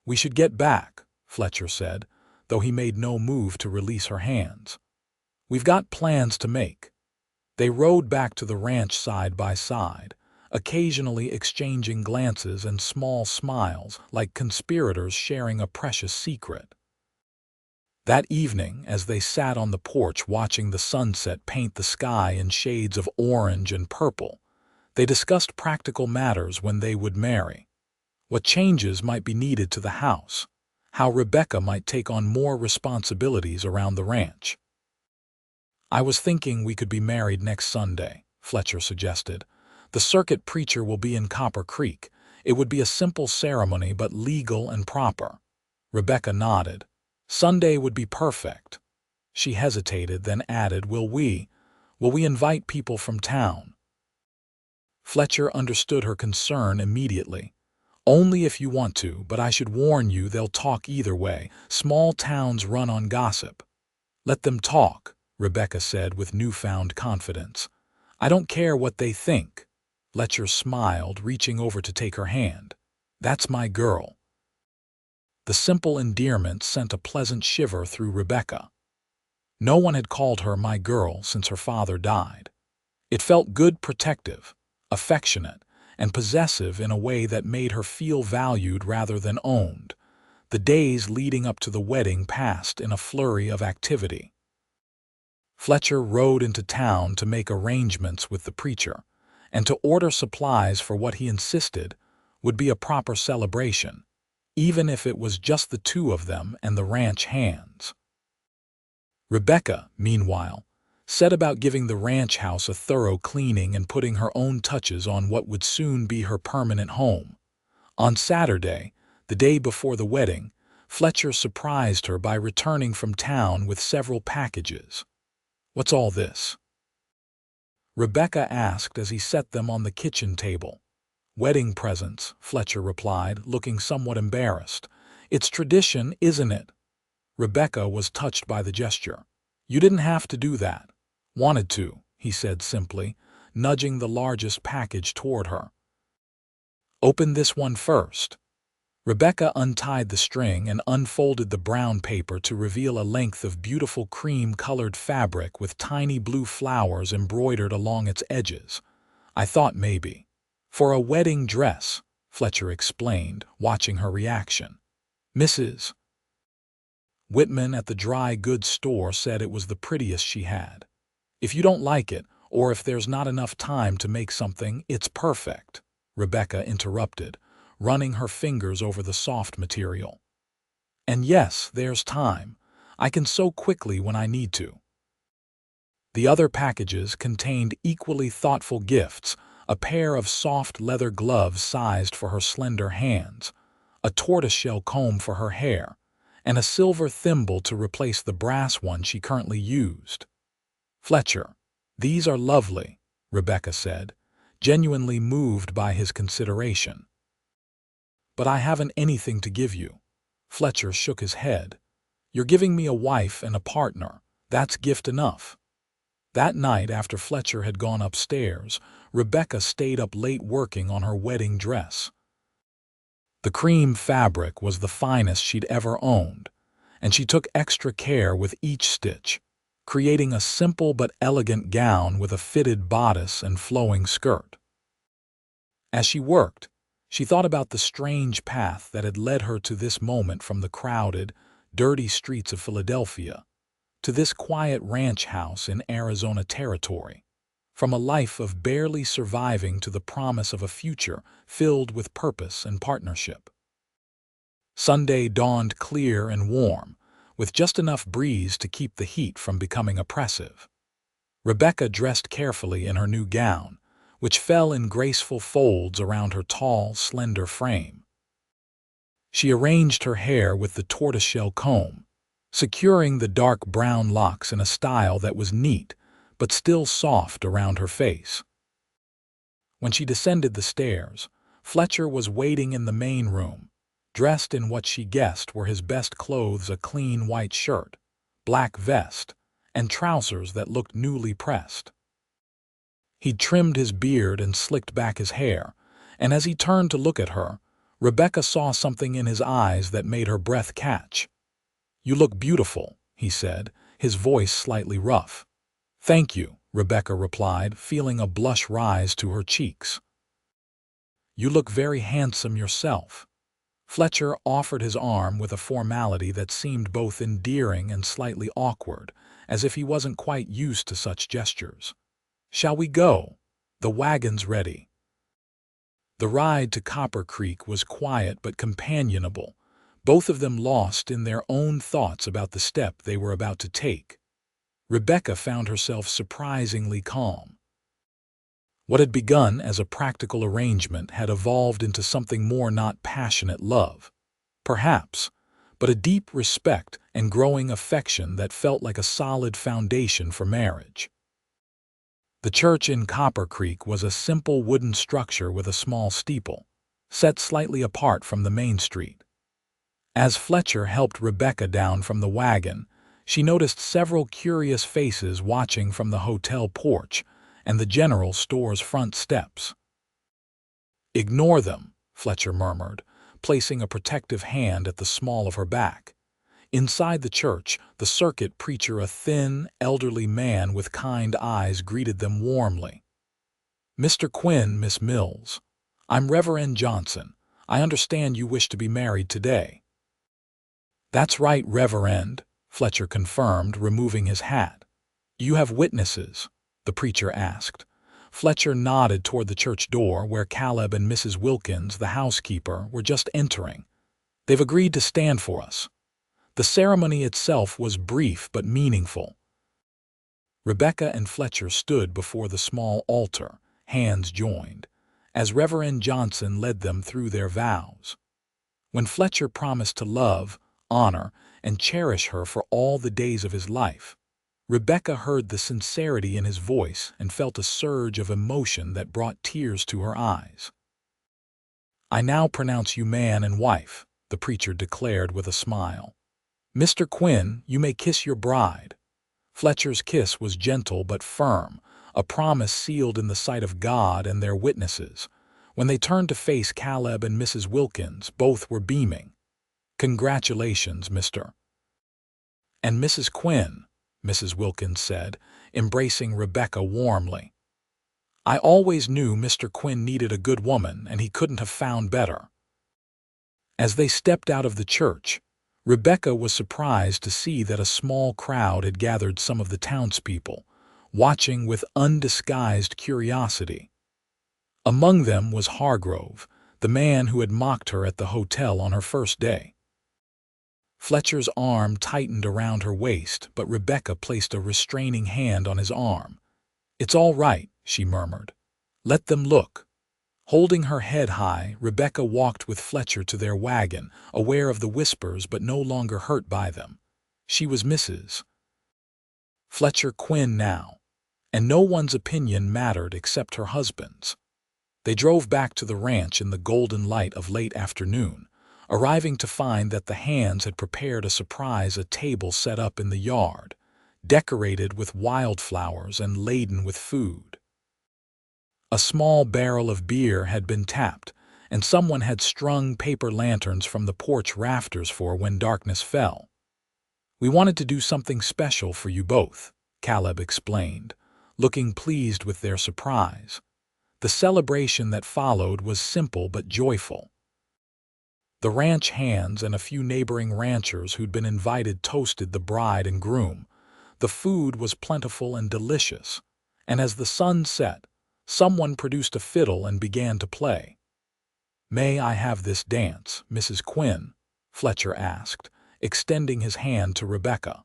"We should get back," Fletcher said, though he made no move to release her hands. "We've got plans to make." They rode back to the ranch side by side, occasionally exchanging glances and small smiles like conspirators sharing a precious secret. That evening, as they sat on the porch watching the sunset paint the sky in shades of orange and purple, they discussed practical matters when they would marry. What changes might be needed to the house, how Rebecca might take on more responsibilities around the ranch. "I was thinking we could be married next Sunday," Fletcher suggested. "The circuit preacher will be in Copper Creek. It would be a simple ceremony but legal and proper." Rebecca nodded. "Sunday would be perfect." She hesitated, then added, Will we invite people from town?" Fletcher understood her concern immediately. "Only if you want to, but I should warn you they'll talk either way. Small towns run on gossip." "Let them talk," Rebecca said with newfound confidence. "I don't care what they think." Fletcher smiled, reaching over to take her hand. "That's my girl." The simple endearment sent a pleasant shiver through Rebecca. No one had called her my girl since her father died. It felt good, protective, affectionate, and possessive in a way that made her feel valued rather than owned. The days leading up to the wedding passed in a flurry of activity. Fletcher rode into town to make arrangements with the preacher, and to order supplies for what he insisted would be a proper celebration, even if it was just the two of them and the ranch hands. Rebecca, meanwhile, set about giving the ranch house a thorough cleaning and putting her own touches on what would soon be her permanent home. On Saturday, the day before the wedding, Fletcher surprised her by returning from town with several packages. "What's all this?" Rebecca asked as he set them on the kitchen table. "Wedding presents," Fletcher replied, looking somewhat embarrassed. "It's tradition, isn't it?" Rebecca was touched by the gesture. "You didn't have to do that." "Wanted to," he said simply, nudging the largest package toward her. "Open this one first." Rebecca untied the string and unfolded the brown paper to reveal a length of beautiful cream-colored fabric with tiny blue flowers embroidered along its edges. "I thought maybe." "For a wedding dress," Fletcher explained, watching her reaction. "Mrs. Whitman at the dry goods store said it was the prettiest she had. If you don't like it, or if there's not enough time to make something, it's perfect," Rebecca interrupted, running her fingers over the soft material. "And yes, there's time. I can sew quickly when I need to." The other packages contained equally thoughtful gifts: a pair of soft leather gloves sized for her slender hands, a tortoiseshell comb for her hair, and a silver thimble to replace the brass one she currently used. "Fletcher, these are lovely," Rebecca said, genuinely moved by his consideration. "But I haven't anything to give you." Fletcher shook his head. "You're giving me a wife and a partner. That's gift enough." That night, after Fletcher had gone upstairs, Rebecca stayed up late working on her wedding dress. The cream fabric was the finest she'd ever owned, and she took extra care with each stitch, creating a simple but elegant gown with a fitted bodice and flowing skirt. As she worked, she thought about the strange path that had led her to this moment, from the crowded, dirty streets of Philadelphia to this quiet ranch house in Arizona territory, from a life of barely surviving to the promise of a future filled with purpose and partnership. Sunday dawned clear and warm, with just enough breeze to keep the heat from becoming oppressive. Rebecca dressed carefully in her new gown, which fell in graceful folds around her tall, slender frame. She arranged her hair with the tortoiseshell comb, securing the dark brown locks in a style that was neat but still soft around her face. When she descended the stairs, Fletcher was waiting in the main room, dressed in what she guessed were his best clothes: a clean white shirt, black vest, and trousers that looked newly pressed. He'd trimmed his beard and slicked back his hair, and as he turned to look at her, Rebecca saw something in his eyes that made her breath catch. "You look beautiful," he said, his voice slightly rough. "Thank you," Rebecca replied, feeling a blush rise to her cheeks. "You look very handsome yourself." Fletcher offered his arm with a formality that seemed both endearing and slightly awkward, as if he wasn't quite used to such gestures. "Shall we go? The wagon's ready." The ride to Copper Creek was quiet but companionable, both of them lost in their own thoughts about the step they were about to take. Rebecca found herself surprisingly calm. What had begun as a practical arrangement had evolved into something more: not passionate love, perhaps, but a deep respect and growing affection that felt like a solid foundation for marriage. The church in Copper Creek was a simple wooden structure with a small steeple, set slightly apart from the main street. As Fletcher helped Rebecca down from the wagon, she noticed several curious faces watching from the hotel porch and the general store's front steps. "Ignore them," Fletcher murmured, placing a protective hand at the small of her back. Inside the church, the circuit preacher, a thin, elderly man with kind eyes, greeted them warmly. "Mr. Quinn, Miss Mills. I'm Reverend Johnson. I understand you wish to be married today." "That's right, Reverend," Fletcher confirmed, removing his hat. "You have witnesses?" the preacher asked. Fletcher nodded toward the church door, where Caleb and Mrs. Wilkins, the housekeeper, were just entering. "They've agreed to stand for us." The ceremony itself was brief but meaningful. Rebecca and Fletcher stood before the small altar, hands joined, as Reverend Johnson led them through their vows. When Fletcher promised to love, honor, and cherish her for all the days of his life, Rebecca heard the sincerity in his voice and felt a surge of emotion that brought tears to her eyes. "I now pronounce you man and wife," the preacher declared with a smile. "Mr. Quinn, you may kiss your bride." Fletcher's kiss was gentle but firm, a promise sealed in the sight of God and their witnesses. When they turned to face Caleb and Mrs. Wilkins, both were beaming. "Congratulations, Mr. and Mrs. Quinn," Mrs. Wilkins said, embracing Rebecca warmly. "I always knew Mr. Quinn needed a good woman, and he couldn't have found better." As they stepped out of the church, Rebecca was surprised to see that a small crowd had gathered, some of the townspeople, watching with undisguised curiosity. Among them was Hargrove, the man who had mocked her at the hotel on her first day. Fletcher's arm tightened around her waist, but Rebecca placed a restraining hand on his arm. "It's all right," she murmured. "Let them look." Holding her head high, Rebecca walked with Fletcher to their wagon, aware of the whispers but no longer hurt by them. She was Mrs. Fletcher Quinn now, and no one's opinion mattered except her husband's. They drove back to the ranch in the golden light of late afternoon, arriving to find that the hands had prepared a surprise: a table set up in the yard, decorated with wildflowers and laden with food. A small barrel of beer had been tapped, and someone had strung paper lanterns from the porch rafters for when darkness fell. "We wanted to do something special for you both," Caleb explained, looking pleased with their surprise. The celebration that followed was simple but joyful. The ranch hands and a few neighboring ranchers who'd been invited toasted the bride and groom. The food was plentiful and delicious, and as the sun set, someone produced a fiddle and began to play. "May I have this dance, Mrs. Quinn?" Fletcher asked, extending his hand to Rebecca.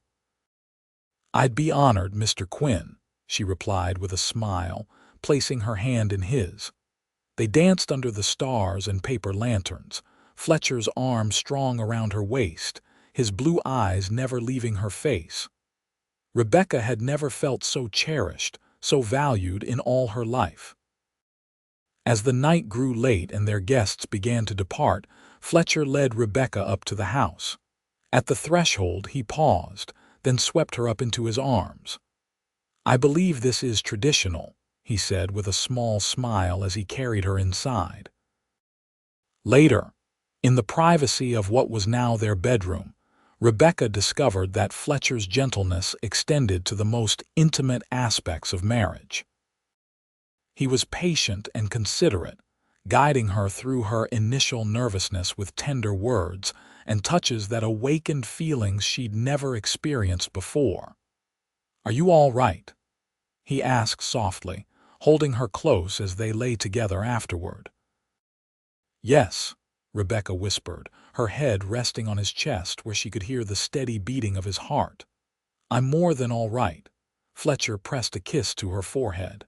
"I'd be honored, Mr. Quinn," she replied with a smile, placing her hand in his. They danced under the stars and paper lanterns, Fletcher's arm strong around her waist, his blue eyes never leaving her face. Rebecca had never felt so cherished, so valued in all her life. As the night grew late and their guests began to depart, Fletcher led Rebecca up to the house. At the threshold he paused, then swept her up into his arms. "I believe this is traditional," he said with a small smile as he carried her inside. Later, in the privacy of what was now their bedroom, Rebecca discovered that Fletcher's gentleness extended to the most intimate aspects of marriage. He was patient and considerate, guiding her through her initial nervousness with tender words and touches that awakened feelings she'd never experienced before. "Are you all right?" he asked softly, holding her close as they lay together afterward. "Yes," Rebecca whispered, her head resting on his chest where she could hear the steady beating of his heart. "I'm more than all right." Fletcher pressed a kiss to her forehead.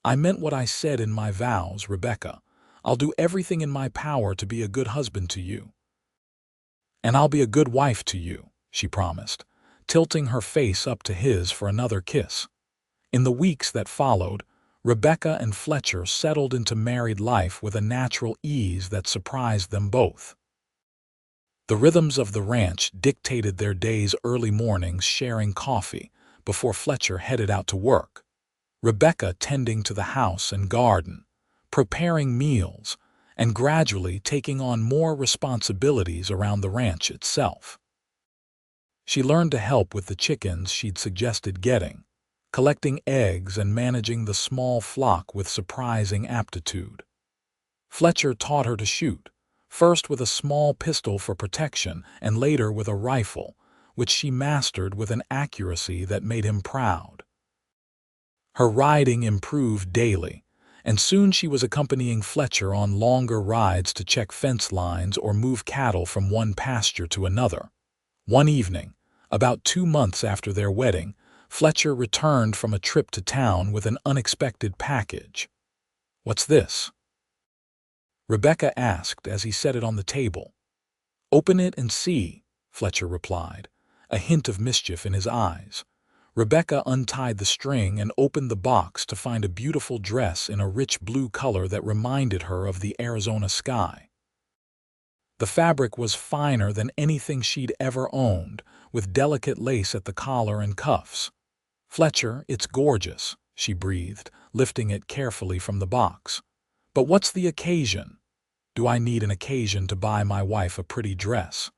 "I meant what I said in my vows, Rebecca. I'll do everything in my power to be a good husband to you." "And I'll be a good wife to you," she promised, tilting her face up to his for another kiss. In the weeks that followed, Rebecca and Fletcher settled into married life with a natural ease that surprised them both. The rhythms of the ranch dictated their days' early mornings sharing coffee before Fletcher headed out to work, Rebecca tending to the house and garden, preparing meals, and gradually taking on more responsibilities around the ranch itself. She learned to help with the chickens she'd suggested getting, collecting eggs and managing the small flock with surprising aptitude. Fletcher taught her to shoot, first with a small pistol for protection and later with a rifle, which she mastered with an accuracy that made him proud. Her riding improved daily, and soon she was accompanying Fletcher on longer rides to check fence lines or move cattle from one pasture to another. One evening, about 2 months after their wedding, Fletcher returned from a trip to town with an unexpected package. "What's this?" Rebecca asked as he set it on the table. "Open it and see," Fletcher replied, a hint of mischief in his eyes. Rebecca untied the string and opened the box to find a beautiful dress in a rich blue color that reminded her of the Arizona sky. The fabric was finer than anything she'd ever owned, with delicate lace at the collar and cuffs. "Fletcher, it's gorgeous," she breathed, lifting it carefully from the box. "But what's the occasion?" "Do I need an occasion to buy my wife a pretty dress?"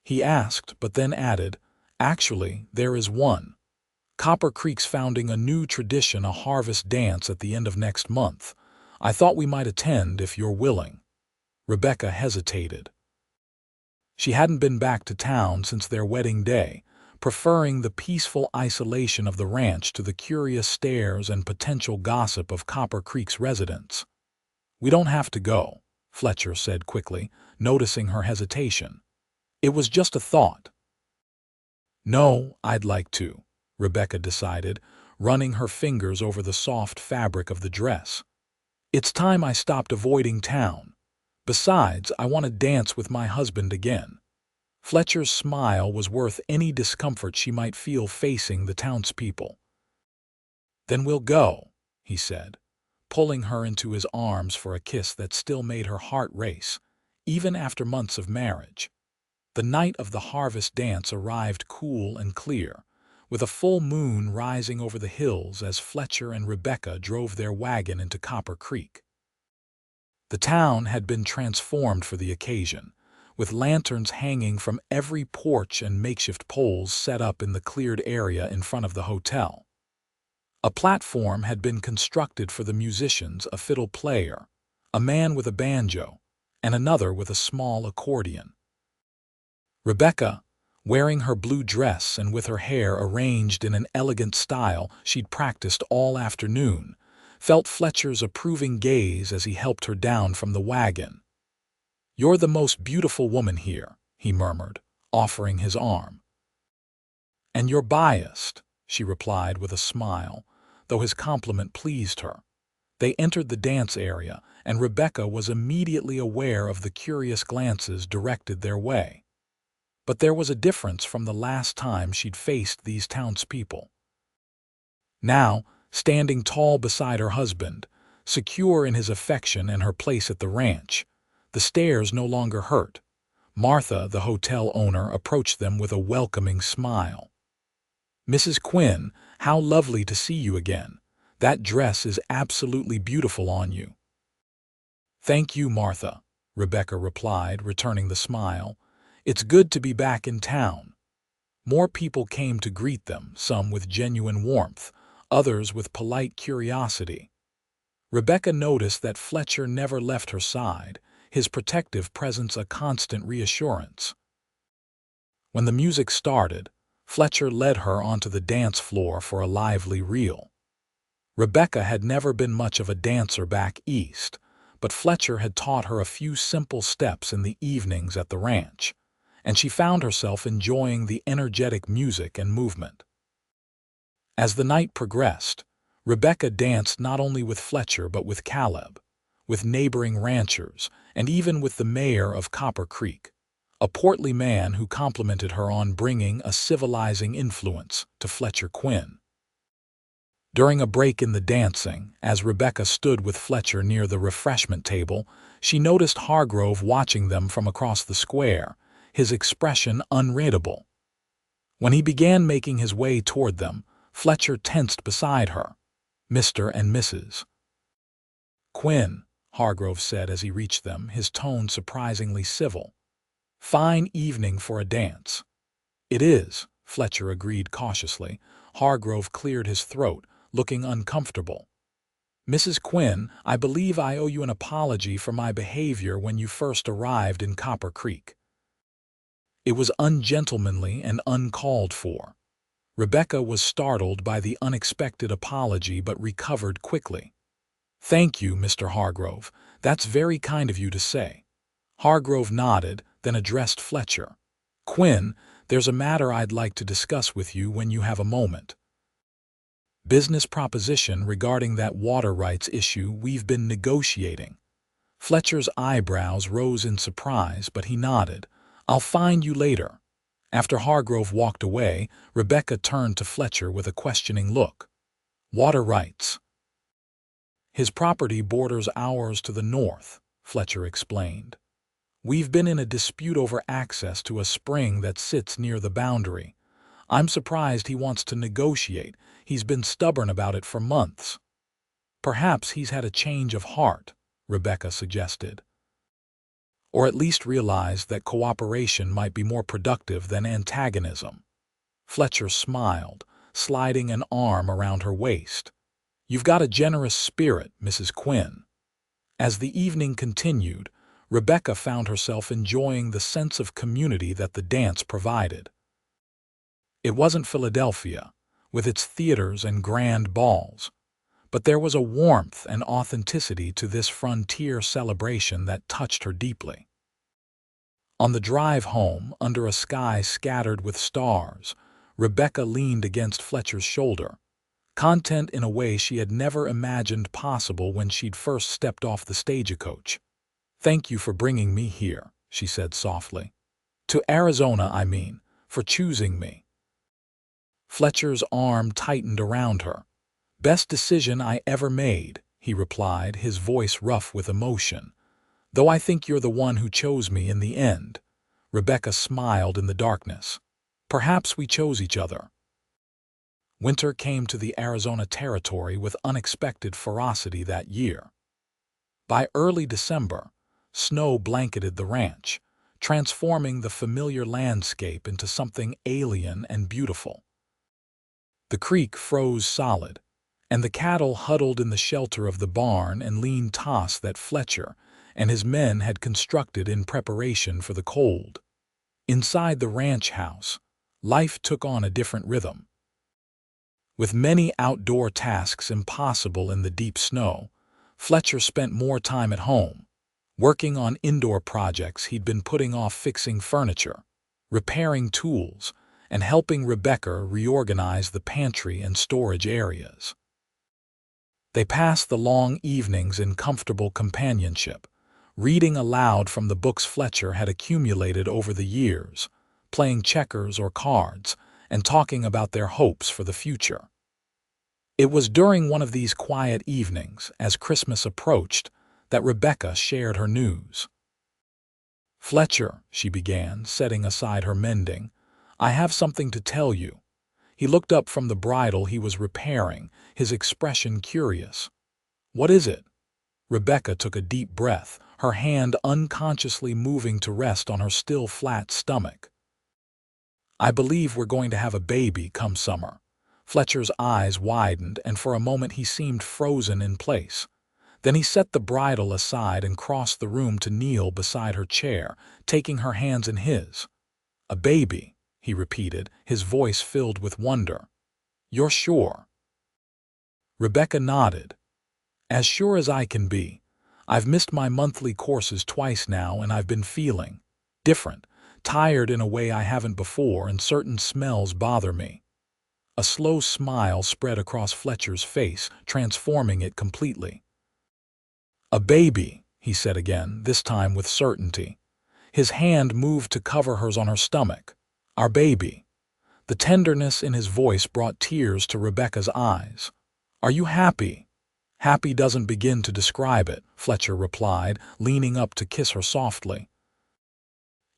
he asked, but then added, "Actually, there is one. Copper Creek's founding a new tradition, a harvest dance at the end of next month. I thought we might attend if you're willing." Rebecca hesitated. She hadn't been back to town since their wedding day, preferring the peaceful isolation of the ranch to the curious stares and potential gossip of Copper Creek's residents. "We don't have to go," Fletcher said quickly, noticing her hesitation. "It was just a thought." "No, I'd like to," Rebecca decided, running her fingers over the soft fabric of the dress. "It's time I stopped avoiding town. Besides, I want to dance with my husband again." Fletcher's smile was worth any discomfort she might feel facing the townspeople. "Then we'll go," he said, pulling her into his arms for a kiss that still made her heart race, even after months of marriage. The night of the harvest dance arrived cool and clear, with a full moon rising over the hills as Fletcher and Rebecca drove their wagon into Copper Creek. The town had been transformed for the occasion, with lanterns hanging from every porch and makeshift poles set up in the cleared area in front of the hotel. A platform had been constructed for the musicians, a fiddle player, a man with a banjo, and another with a small accordion. Rebecca, wearing her blue dress and with her hair arranged in an elegant style she'd practiced all afternoon, felt Fletcher's approving gaze as he helped her down from the wagon. "You're the most beautiful woman here," he murmured, offering his arm. "And you're biased," she replied with a smile, though his compliment pleased her. They entered the dance area, and Rebecca was immediately aware of the curious glances directed their way. But there was a difference from the last time she'd faced these townspeople. Now, standing tall beside her husband, secure in his affection and her place at the ranch. The stares no longer hurt. Martha, the hotel owner, approached them with a welcoming smile. "Mrs. Quinn, how lovely to see you again. That dress is absolutely beautiful on you." "Thank you, Martha," Rebecca replied, returning the smile. "It's good to be back in town." More people came to greet them, some with genuine warmth, others with polite curiosity. Rebecca noticed that Fletcher never left her side, his protective presence a constant reassurance. When the music started, Fletcher led her onto the dance floor for a lively reel. Rebecca had never been much of a dancer back east, but Fletcher had taught her a few simple steps in the evenings at the ranch, and she found herself enjoying the energetic music and movement. As the night progressed, Rebecca danced not only with Fletcher but with Caleb, with neighboring ranchers, and even with the mayor of Copper Creek, a portly man who complimented her on bringing a civilizing influence to Fletcher Quinn. During a break in the dancing, as Rebecca stood with Fletcher near the refreshment table, she noticed Hargrove watching them from across the square, his expression unreadable. When he began making his way toward them, Fletcher tensed beside her. "Mr. and Mrs. Quinn," Hargrove said as he reached them, his tone surprisingly civil. "Fine evening for a dance." "It is," Fletcher agreed cautiously. Hargrove cleared his throat, looking uncomfortable. "Mrs. Quinn, I believe I owe you an apology for my behavior when you first arrived in Copper Creek. It was ungentlemanly and uncalled for." Rebecca was startled by the unexpected apology but recovered quickly. "Thank you, Mr. Hargrove. That's very kind of you to say." Hargrove nodded, then addressed Fletcher. "Quinn, there's a matter I'd like to discuss with you when you have a moment. Business proposition regarding that water rights issue we've been negotiating." Fletcher's eyebrows rose in surprise, but he nodded. "I'll find you later." After Hargrove walked away, Rebecca turned to Fletcher with a questioning look. "Water rights?" "His property borders ours to the north," Fletcher explained. "We've been in a dispute over access to a spring that sits near the boundary. I'm surprised he wants to negotiate. He's been stubborn about it for months." "Perhaps he's had a change of heart," Rebecca suggested. "Or at least realized that cooperation might be more productive than antagonism." Fletcher smiled, sliding an arm around her waist. "You've got a generous spirit, Mrs. Quinn." As the evening continued, Rebecca found herself enjoying the sense of community that the dance provided. It wasn't Philadelphia, with its theaters and grand balls, but there was a warmth and authenticity to this frontier celebration that touched her deeply. On the drive home, under a sky scattered with stars, Rebecca leaned against Fletcher's shoulder, content in a way she had never imagined possible when she'd first stepped off the stagecoach. "Thank you for bringing me here," she said softly. "To Arizona, I mean, for choosing me." Fletcher's arm tightened around her. "Best decision I ever made," he replied, his voice rough with emotion. "Though I think you're the one who chose me in the end." Rebecca smiled in the darkness. "Perhaps we chose each other." Winter came to the Arizona territory with unexpected ferocity that year. By early December, snow blanketed the ranch, transforming the familiar landscape into something alien and beautiful. The creek froze solid, and the cattle huddled in the shelter of the barn and lean toss that Fletcher and his men had constructed in preparation for the cold. Inside the ranch house, life took on a different rhythm. With many outdoor tasks impossible in the deep snow, Fletcher spent more time at home, working on indoor projects he'd been putting off, fixing furniture, repairing tools, and helping Rebecca reorganize the pantry and storage areas. They passed the long evenings in comfortable companionship, reading aloud from the books Fletcher had accumulated over the years, playing checkers or cards, and talking about their hopes for the future. It was during one of these quiet evenings, as Christmas approached, that Rebecca shared her news. "Fletcher," she began, setting aside her mending, "I have something to tell you." He looked up from the bridle he was repairing, his expression curious. "What is it?" Rebecca took a deep breath, her hand unconsciously moving to rest on her still flat stomach. "I believe we're going to have a baby come summer." Fletcher's eyes widened, and for a moment he seemed frozen in place. Then he set the bridle aside and crossed the room to kneel beside her chair, taking her hands in his. "A baby," he repeated, his voice filled with wonder. "You're sure?" Rebecca nodded. "As sure as I can be. I've missed my monthly courses twice now, and I've been feeling different, tired in a way I haven't before, and certain smells bother me." A slow smile spread across Fletcher's face, transforming it completely. "A baby," he said again, this time with certainty. His hand moved to cover hers on her stomach. "Our baby." The tenderness in his voice brought tears to Rebecca's eyes. "Are you happy?" "Happy doesn't begin to describe it," Fletcher replied, leaning up to kiss her softly.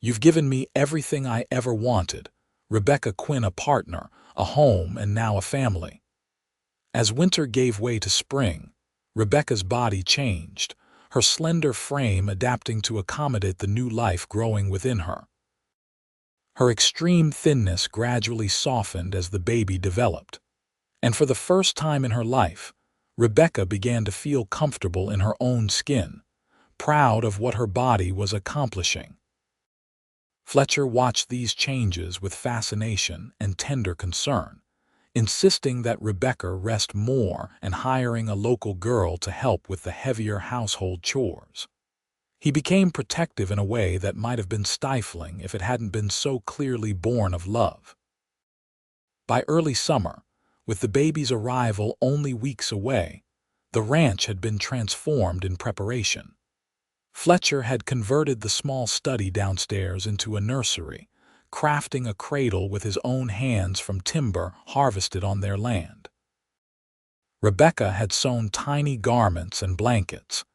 "You've given me everything I ever wanted. Rebecca Quinn, a partner, a home, and now a family." As winter gave way to spring, Rebecca's body changed, her slender frame adapting to accommodate the new life growing within her. Her extreme thinness gradually softened as the baby developed, and for the first time in her life, Rebecca began to feel comfortable in her own skin, proud of what her body was accomplishing. Fletcher watched these changes with fascination and tender concern, insisting that Rebecca rest more and hiring a local girl to help with the heavier household chores. He became protective in a way that might have been stifling if it hadn't been so clearly born of love. By early summer, with the baby's arrival only weeks away, the ranch had been transformed in preparation. Fletcher had converted the small study downstairs into a nursery, crafting a cradle with his own hands from timber harvested on their land. Rebecca had sewn tiny garments and blankets,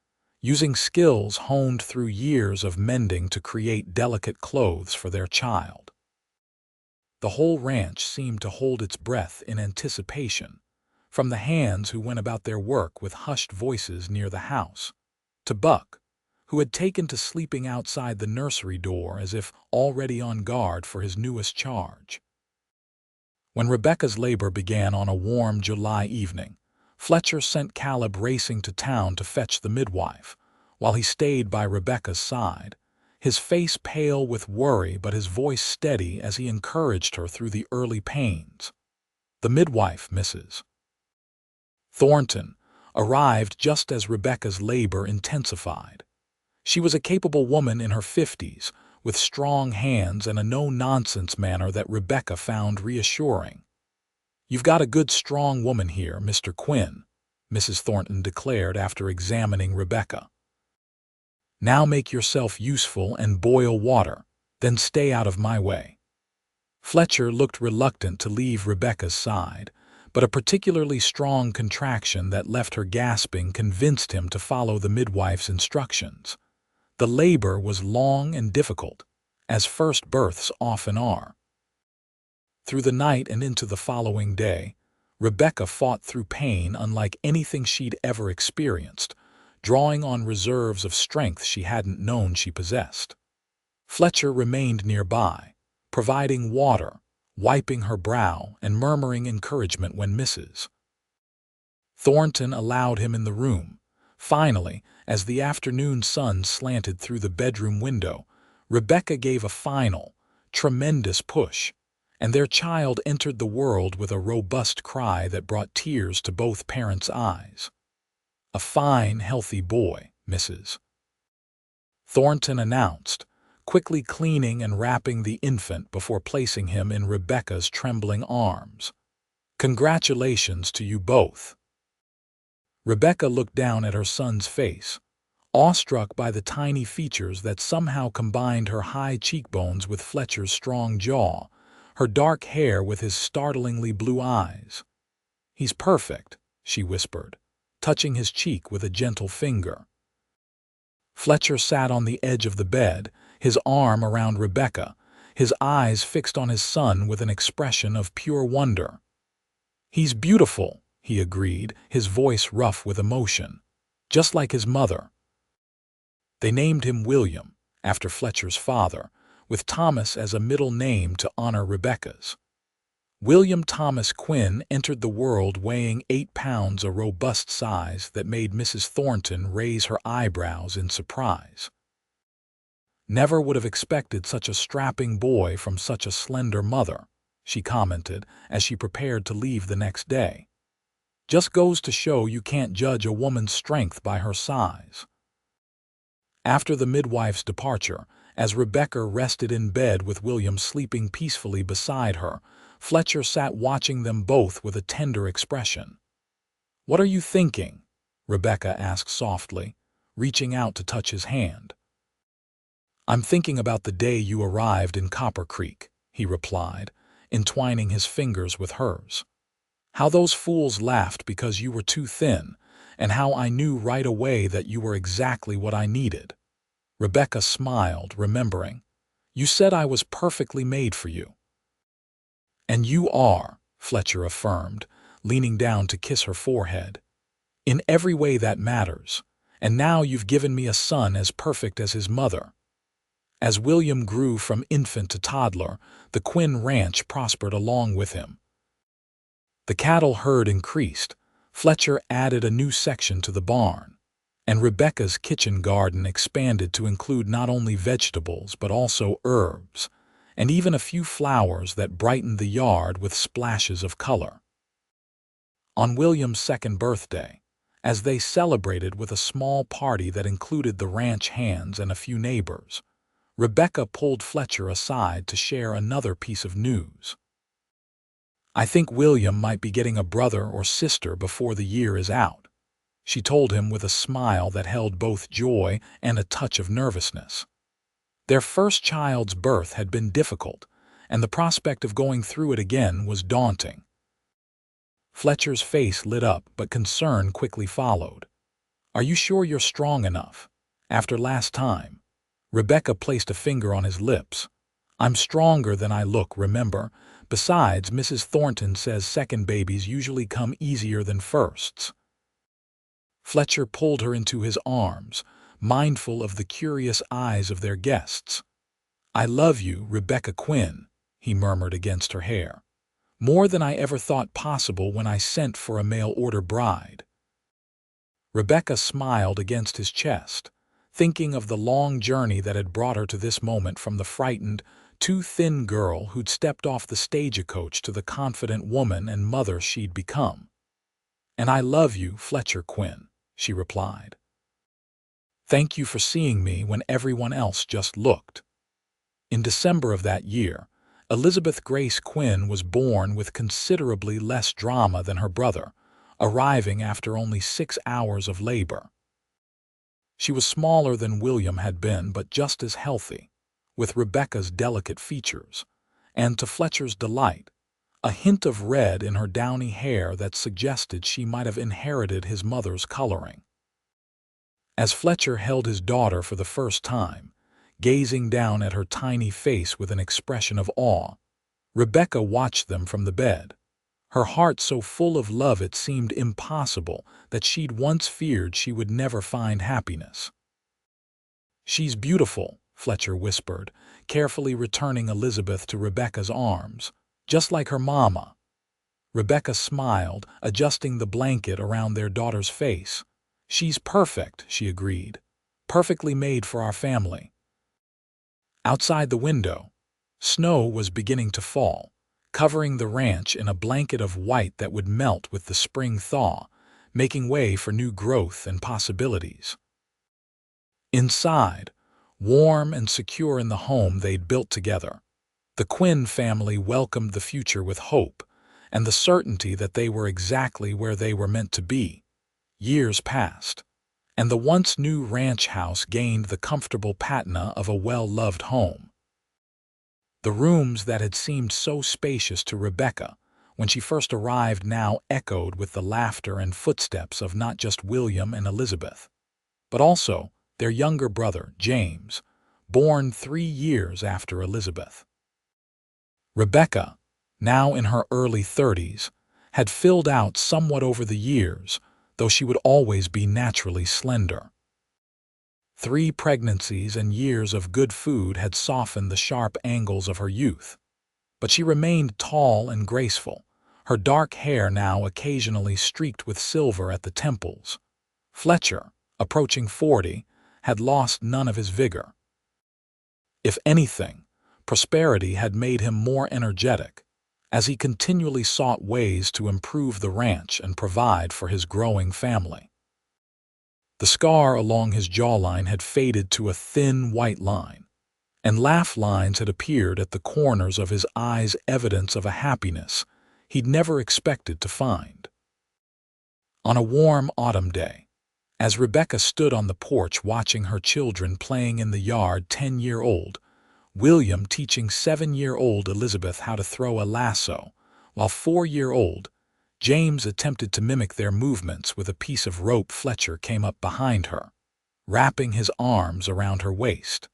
using skills honed through years of mending to create delicate clothes for their child. The whole ranch seemed to hold its breath in anticipation, from the hands who went about their work with hushed voices near the house, to Buck, who had taken to sleeping outside the nursery door as if already on guard for his newest charge. When Rebecca's labor began on a warm July evening, Fletcher sent Caleb racing to town to fetch the midwife, while he stayed by Rebecca's side, his face pale with worry but his voice steady as he encouraged her through the early pains. The midwife, Mrs. Thornton, arrived just as Rebecca's labor intensified. She was a capable woman in her 50s, with strong hands and a no-nonsense manner that Rebecca found reassuring. "You've got a good, strong woman here, Mr. Quinn," Mrs. Thornton declared after examining Rebecca. "Now make yourself useful and boil water, then stay out of my way." Fletcher looked reluctant to leave Rebecca's side, but a particularly strong contraction that left her gasping convinced him to follow the midwife's instructions. The labor was long and difficult, as first births often are. Through the night and into the following day, Rebecca fought through pain unlike anything she'd ever experienced, drawing on reserves of strength she hadn't known she possessed. Fletcher remained nearby, providing water, wiping her brow, and murmuring encouragement when Mrs. Thornton allowed him in the room. Finally, as the afternoon sun slanted through the bedroom window, Rebecca gave a final, tremendous push, and their child entered the world with a robust cry that brought tears to both parents' eyes. "A fine, healthy boy," Mrs. Thornton announced, quickly cleaning and wrapping the infant before placing him in Rebecca's trembling arms. "Congratulations to you both." Rebecca looked down at her son's face, awestruck by the tiny features that somehow combined her high cheekbones with Fletcher's strong jaw, her dark hair with his startlingly blue eyes. "He's perfect," she whispered, touching his cheek with a gentle finger. Fletcher sat on the edge of the bed, his arm around Rebecca, his eyes fixed on his son with an expression of pure wonder. "He's beautiful," he agreed, his voice rough with emotion, "just like his mother." They named him William, after Fletcher's father, with Thomas as a middle name to honor Rebecca's. William Thomas Quinn entered the world weighing 8 pounds, a robust size that made Mrs. Thornton raise her eyebrows in surprise. "Never would have expected such a strapping boy from such a slender mother," she commented as she prepared to leave the next day. "Just goes to show you can't judge a woman's strength by her size." After the midwife's departure, as Rebecca rested in bed with William sleeping peacefully beside her, Fletcher sat watching them both with a tender expression. "What are you thinking?" Rebecca asked softly, reaching out to touch his hand. "I'm thinking about the day you arrived in Copper Creek," he replied, entwining his fingers with hers. "How those fools laughed because you were too thin, and how I knew right away that you were exactly what I needed." Rebecca smiled, remembering. "You said I was perfectly made for you." "And you are," Fletcher affirmed, leaning down to kiss her forehead. "In every way that matters, and now you've given me a son as perfect as his mother." As William grew from infant to toddler, the Quinn ranch prospered along with him. The cattle herd increased, Fletcher added a new section to the barn, and Rebecca's kitchen garden expanded to include not only vegetables but also herbs, and even a few flowers that brightened the yard with splashes of color. On William's second birthday, as they celebrated with a small party that included the ranch hands and a few neighbors, Rebecca pulled Fletcher aside to share another piece of news. "I think William might be getting a brother or sister before the year is out," she told him with a smile that held both joy and a touch of nervousness. Their first child's birth had been difficult, and the prospect of going through it again was daunting. Fletcher's face lit up, but concern quickly followed. "Are you sure you're strong enough? After last time?" Rebecca placed a finger on his lips. "I'm stronger than I look, remember? Besides, Mrs. Thornton says second babies usually come easier than firsts." Fletcher pulled her into his arms, mindful of the curious eyes of their guests. "I love you, Rebecca Quinn," he murmured against her hair. "More than I ever thought possible when I sent for a mail-order bride." Rebecca smiled against his chest, thinking of the long journey that had brought her to this moment from the frightened, too thin girl who'd stepped off the stagecoach to the confident woman and mother she'd become. "And I love you, Fletcher Quinn," she replied. "Thank you for seeing me when everyone else just looked." In December of that year, Elizabeth Grace Quinn was born with considerably less drama than her brother, arriving after only 6 hours of labor. She was smaller than William had been, but just as healthy, with Rebecca's delicate features, and to Fletcher's delight, a hint of red in her downy hair that suggested she might have inherited his mother's coloring. As Fletcher held his daughter for the first time, gazing down at her tiny face with an expression of awe, Rebecca watched them from the bed, her heart so full of love it seemed impossible that she'd once feared she would never find happiness. "She's beautiful," Fletcher whispered, carefully returning Elizabeth to Rebecca's arms, "just like her mama." Rebecca smiled, adjusting the blanket around their daughter's face. "She's perfect," she agreed. "Perfectly made for our family." Outside the window, snow was beginning to fall, covering the ranch in a blanket of white that would melt with the spring thaw, making way for new growth and possibilities. Inside, warm and secure in the home they'd built together, the Quinn family welcomed the future with hope and the certainty that they were exactly where they were meant to be. Years passed, and the once new ranch house gained the comfortable patina of a well-loved home. The rooms that had seemed so spacious to Rebecca when she first arrived now echoed with the laughter and footsteps of not just William and Elizabeth, but also their younger brother, James, born 3 years after Elizabeth. Rebecca, now in her early 30s, had filled out somewhat over the years, though she would always be naturally slender. 3 pregnancies and years of good food had softened the sharp angles of her youth, but she remained tall and graceful, her dark hair now occasionally streaked with silver at the temples. Fletcher, approaching 40, had lost none of his vigor. If anything, prosperity had made him more energetic, as he continually sought ways to improve the ranch and provide for his growing family. The scar along his jawline had faded to a thin white line, and laugh lines had appeared at the corners of his eyes, evidence of a happiness he'd never expected to find. On a warm autumn day, as Rebecca stood on the porch watching her children playing in the yard, 10-year-old William teaching 7-year-old Elizabeth how to throw a lasso, while 4-year-old James attempted to mimic their movements with a piece of rope, Fletcher came up behind her, wrapping his arms around her waist.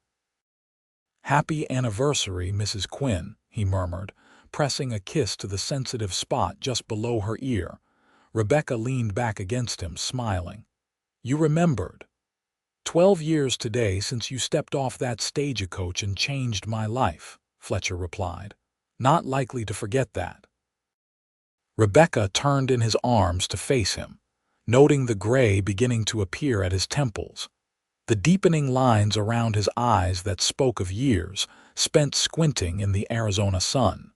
"Happy anniversary, Mrs. Quinn," he murmured, pressing a kiss to the sensitive spot just below her ear. Rebecca leaned back against him, smiling. "You remembered. 12 years today since you stepped off that stagecoach and changed my life," Fletcher replied. "Not likely to forget that." Rebecca turned in his arms to face him, noting the gray beginning to appear at his temples, the deepening lines around his eyes that spoke of years spent squinting in the Arizona sun.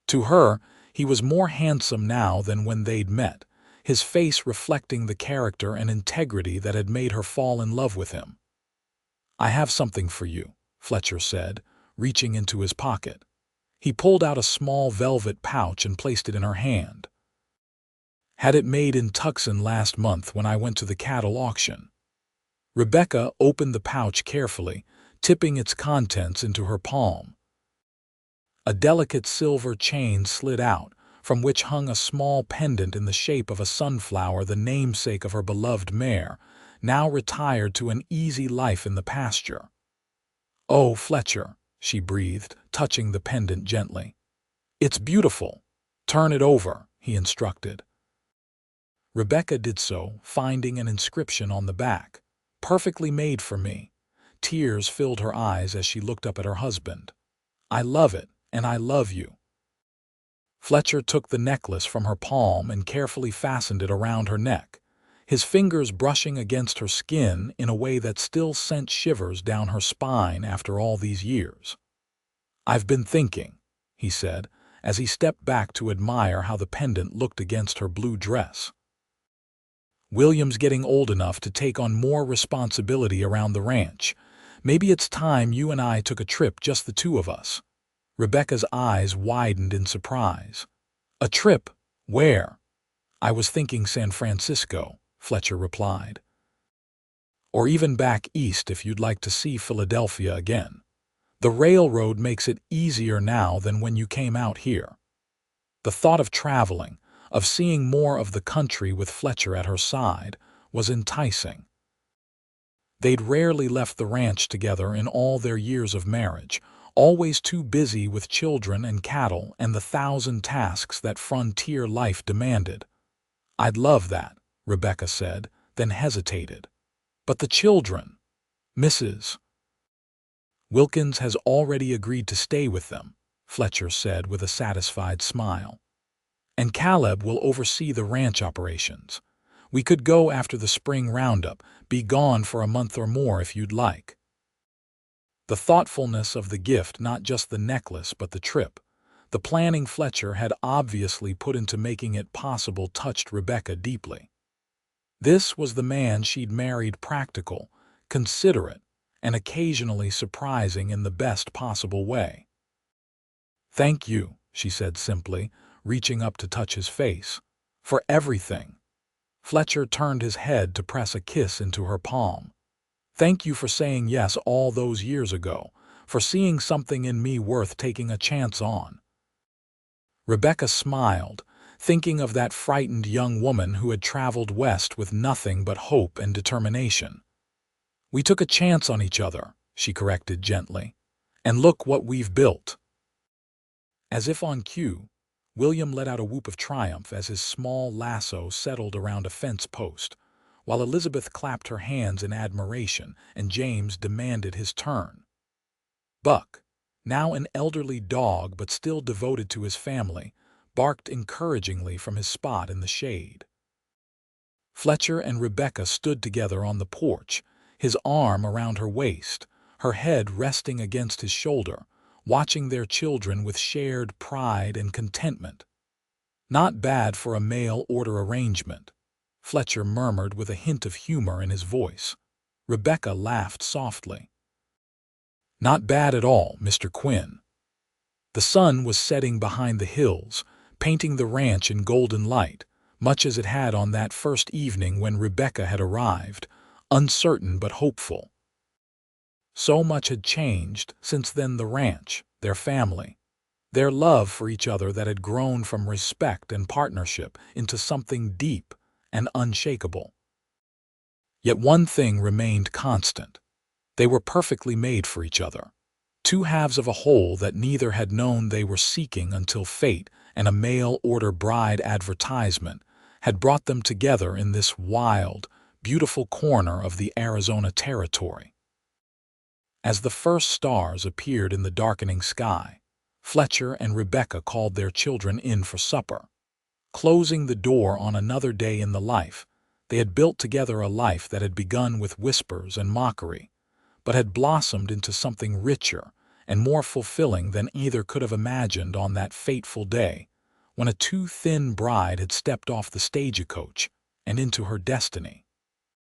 To her, he was more handsome now than when they'd met, his face reflecting the character and integrity that had made her fall in love with him. "I have something for you," Fletcher said, reaching into his pocket. He pulled out a small velvet pouch and placed it in her hand. "Had it made in Tucson last month when I went to the cattle auction." Rebecca opened the pouch carefully, tipping its contents into her palm. A delicate silver chain slid out, from which hung a small pendant in the shape of a sunflower, the namesake of her beloved mare, now retired to an easy life in the pasture. "Oh, Fletcher," she breathed, touching the pendant gently. "It's beautiful. Turn it over," he instructed. Rebecca did so, finding an inscription on the back. "Perfectly made for me." Tears filled her eyes as she looked up at her husband. "I love it, and I love you." Fletcher took the necklace from her palm and carefully fastened it around her neck, his fingers brushing against her skin in a way that still sent shivers down her spine after all these years. "I've been thinking," he said, as he stepped back to admire how the pendant looked against her blue dress. "William's getting old enough to take on more responsibility around the ranch. Maybe it's time you and I took a trip, just the two of us." Rebecca's eyes widened in surprise. "A trip? Where?" "I was thinking San Francisco," Fletcher replied. "Or even back east if you'd like to see Philadelphia again. The railroad makes it easier now than when you came out here." The thought of traveling, of seeing more of the country with Fletcher at her side, was enticing. They'd rarely left the ranch together in all their years of marriage, always too busy with children and cattle and the 1,000 tasks that frontier life demanded. "I'd love that," Rebecca said, then hesitated. "But the children? Mrs. Wilkins has already agreed to stay with them," Fletcher said with a satisfied smile. "And Caleb will oversee the ranch operations. We could go after the spring roundup, be gone for a month or more if you'd like." The thoughtfulness of the gift, not just the necklace but the trip, the planning Fletcher had obviously put into making it possible, touched Rebecca deeply. This was the man she'd married, practical, considerate, and occasionally surprising in the best possible way. "Thank you," she said simply, reaching up to touch his face. "For everything." Fletcher turned his head to press a kiss into her palm. "Thank you for saying yes all those years ago, for seeing something in me worth taking a chance on." Rebecca smiled, thinking of that frightened young woman who had traveled west with nothing but hope and determination. "We took a chance on each other," she corrected gently. "And look what we've built." As if on cue, William let out a whoop of triumph as his small lasso settled around a fence post, while Elizabeth clapped her hands in admiration and James demanded his turn. Buck, now an elderly dog but still devoted to his family, barked encouragingly from his spot in the shade. Fletcher and Rebecca stood together on the porch, his arm around her waist, her head resting against his shoulder, watching their children with shared pride and contentment. "Not bad for a mail-order arrangement," Fletcher murmured with a hint of humor in his voice. Rebecca laughed softly. "Not bad at all, Mr. Quinn." The sun was setting behind the hills, painting the ranch in golden light, much as it had on that first evening when Rebecca had arrived, uncertain but hopeful. So much had changed since then: the ranch, their family, their love for each other that had grown from respect and partnership into something deep and unshakable. Yet one thing remained constant. They were perfectly made for each other. Two halves of a whole that neither had known they were seeking until fate and a mail-order bride advertisement had brought them together in this wild, beautiful corner of the Arizona Territory. As the first stars appeared in the darkening sky, Fletcher and Rebecca called their children in for supper. Closing the door on another day in the life, they had built together a life that had begun with whispers and mockery, but had blossomed into something richer and more fulfilling than either could have imagined on that fateful day when a too-thin bride had stepped off the stagecoach and into her destiny.